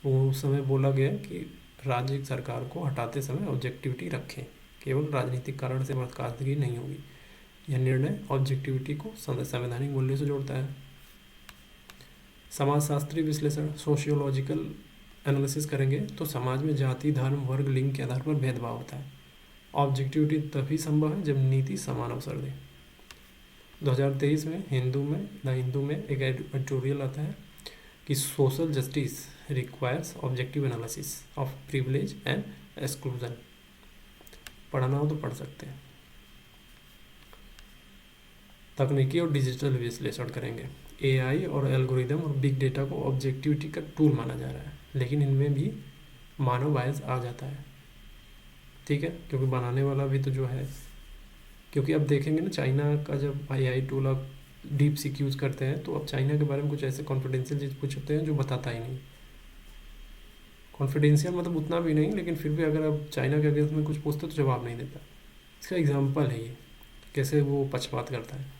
वो उस समय बोला गया कि राज्य सरकार को हटाते समय ऑब्जेक्टिविटी रखें, केवल राजनीतिक कारण से बर्खास्तगी नहीं होगी। यह निर्णय ऑब्जेक्टिविटी को संवैधानिक मूल्य से जोड़ता है। समाजशास्त्री विश्लेषण सोशियोलॉजिकल एनालिसिस करेंगे तो समाज में जाति, धर्म, वर्ग, लिंग के आधार पर भेदभाव होता है। ऑब्जेक्टिविटी तभी संभव है जब नीति समान अवसर दे। 2023 में द हिंदू में एक एडिटोरियल आता है कि social justice requires objective analysis of privilege and exclusion. पढ़ना हो तो पढ़ सकते हैं। तकनीकी और डिजिटल विश्लेषण करेंगे। AI और एल्गोरिदम और बिग डेटा को ऑब्जेक्टिविटी का टूल माना जा रहा है, लेकिन इनमें भी मानव बायस आ जाता है, ठीक है, क्योंकि बनाने वाला भी तो जो है, क्योंकि अब देखेंगे ना चाइना का जब AI टूल अब डीप सीक यूज़ करते हैं तो अब चाइना के बारे में कुछ ऐसे कॉन्फिडेंशियल चीज़ पूछते हैं जो बताता ही नहीं। कॉन्फिडेंशियल मतलब उतना भी नहीं, लेकिन फिर भी अगर अब चाइना के अगेंस्ट में कुछ पूछते तो जवाब नहीं देता। इसका एग्जाम्पल है ये, कैसे वो पक्षपात करता है।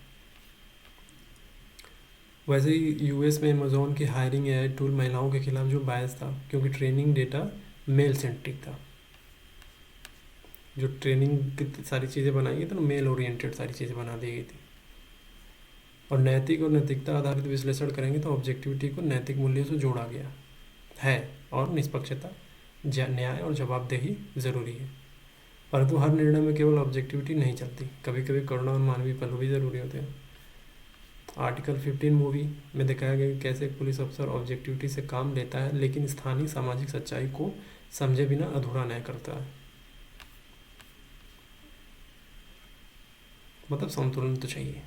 वैसे ही US में अमेजोन की हायरिंग AI टूल महिलाओं के खिलाफ जो बायस था, क्योंकि ट्रेनिंग डेटा मेल सेंट्रिक था। जो ट्रेनिंग की सारी चीज़ें बनाई गई थी ना, मेल ओरिएंटेड सारी चीज़ें बना दी गई थी। और नैतिक और नैतिकता आधारित विश्लेषण करेंगे तो ऑब्जेक्टिविटी को नैतिक मूल्यों से जोड़ा गया है और निष्पक्षता, न्याय और जवाबदेही ज़रूरी है। परंतु हर निर्णय में केवल ऑब्जेक्टिविटी नहीं चलती, कभी कभी करुणा और मानवीय पहलू भी ज़रूरी होते हैं। आर्टिकल 15 मूवी में दिखाया गया कि कैसे एक पुलिस अफसर ऑब्जेक्टिविटी से काम लेता है, लेकिन स्थानीय सामाजिक सच्चाई को समझे बिना अधूरा न्याय करता है। मतलब संतुलन तो चाहिए।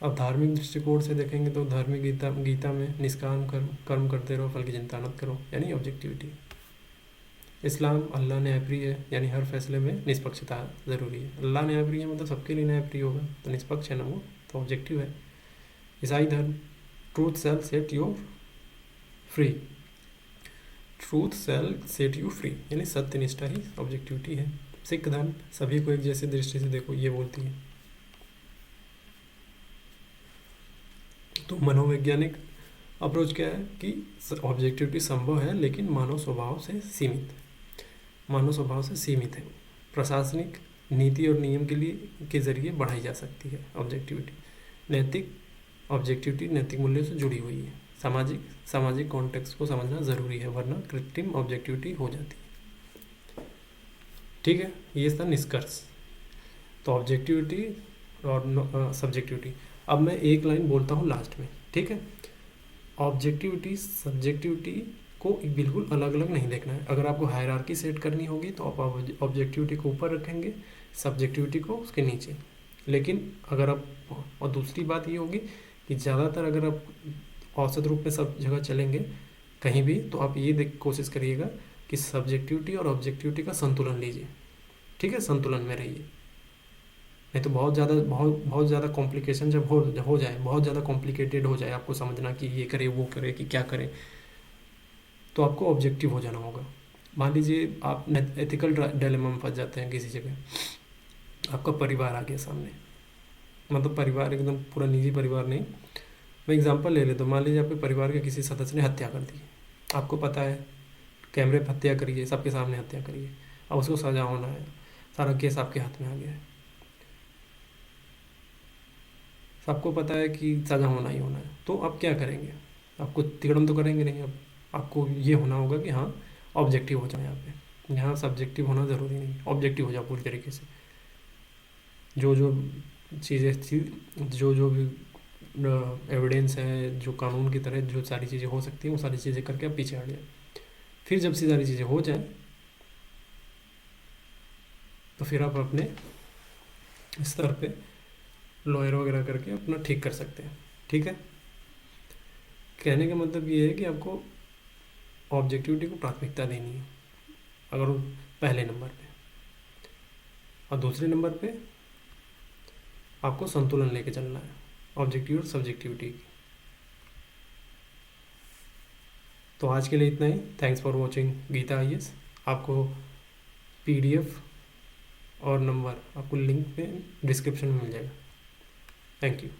अब धार्मिक दृष्टिकोण से देखेंगे तो धार्मिक गीता में निष्काम कर्म करते रहो, फल की चिंता मत करो, यानी ऑब्जेक्टिविटी। इस्लाम अल्लाह न्यायप्रिय है, यानी हर फैसले में निष्पक्षता ज़रूरी है। अल्लाह न्यायप्रिय है मतलब सबके लिए न्यायप्रिय होगा, तो निष्पक्ष है ना वो, तो ऑब्जेक्टिव है। ईसाई धर्म truth shall set you free, यानी सत्यनिष्ठा ही ऑब्जेक्टिविटी है। सिख धर्म सभी को एक जैसी दृष्टि से देखो, ये बोलती है। तो मनोवैज्ञानिक अप्रोच क्या है कि ऑब्जेक्टिविटी संभव है लेकिन मानव स्वभाव से सीमित है। प्रशासनिक नीति और नियम के जरिए बढ़ाई जा सकती है ऑब्जेक्टिविटी। ऑब्जेक्टिविटी नैतिक मूल्यों से जुड़ी हुई है। सामाजिक कॉन्टेक्स्ट को समझना ज़रूरी है, वरना कृत्रिम ऑब्जेक्टिविटी हो जाती है। ठीक है, ये था निष्कर्ष। तो ऑब्जेक्टिविटी सब्जेक्टिविटी को बिल्कुल अलग अलग नहीं देखना है। अगर आपको हायरार्की सेट करनी होगी तो आप ऑब्जेक्टिविटी को ऊपर रखेंगे, सब्जेक्टिविटी को उसके नीचे। लेकिन अगर आप, और दूसरी बात ये होगी कि ज़्यादातर अगर आप औसत रूप में सब जगह चलेंगे कहीं भी, तो आप ये देख कोशिश करिएगा कि सब्जेक्टिविटी और ऑब्जेक्टिविटी का संतुलन लीजिए। ठीक है, संतुलन में रहिए। नहीं तो बहुत ज़्यादा कॉम्प्लिकेशन जब हो जाए, बहुत ज़्यादा कॉम्प्लिकेटेड हो जाए आपको समझना कि ये करे वो करे कि क्या करे, तो आपको ऑब्जेक्टिव हो जाना होगा। मान लीजिए आप एथिकल डायलेमा में फंस जाते हैं किसी जगह, आपका परिवार आ गया सामने, मतलब परिवार एकदम पूरा निजी परिवार नहीं, मैं एग्जांपल ले लेता हूँ। मान लीजिए आपके परिवार के किसी सदस्य ने हत्या कर दी, आपको पता है कैमरे पर हत्या करिए, सबके सामने हत्या करिए, अब उसको सजा होना है, सारा केस आपके हाथ में आ गया है, सबको पता है कि सजा होना ही होना है, तो आप क्या करेंगे? आपको तिकड़म तो करेंगे नहीं। अब आपको ये होना होगा कि हाँ ऑब्जेक्टिव हो जाए, यहाँ सब्जेक्टिव होना ज़रूरी नहीं, ऑब्जेक्टिव हो जाओ पूरी तरीके से। जो जो चीज़ें थी, जो भी एविडेंस है, जो कानून की तरह जो सारी चीज़ें हो सकती हैं वो सारी चीज़ें करके आप पीछे हट जाए। फिर जब से सारी चीज़ें हो जाए तो फिर आप अपने स्तर पे लॉयर वगैरह करके अपना ठीक कर सकते हैं। ठीक है, कहने का मतलब ये है कि आपको ऑब्जेक्टिविटी को प्राथमिकता देनी है अगर वो पहले नंबर पे, और दूसरे नंबर पे आपको संतुलन लेके चलना है ऑब्जेक्टिव और सब्जेक्टिविटी की। तो आज के लिए इतना ही। Thanks for watching Geeta IAS. आपको पीडीएफ और नंबर आपको लिंक पे डिस्क्रिप्शन में मिल जाएगा। Thank you.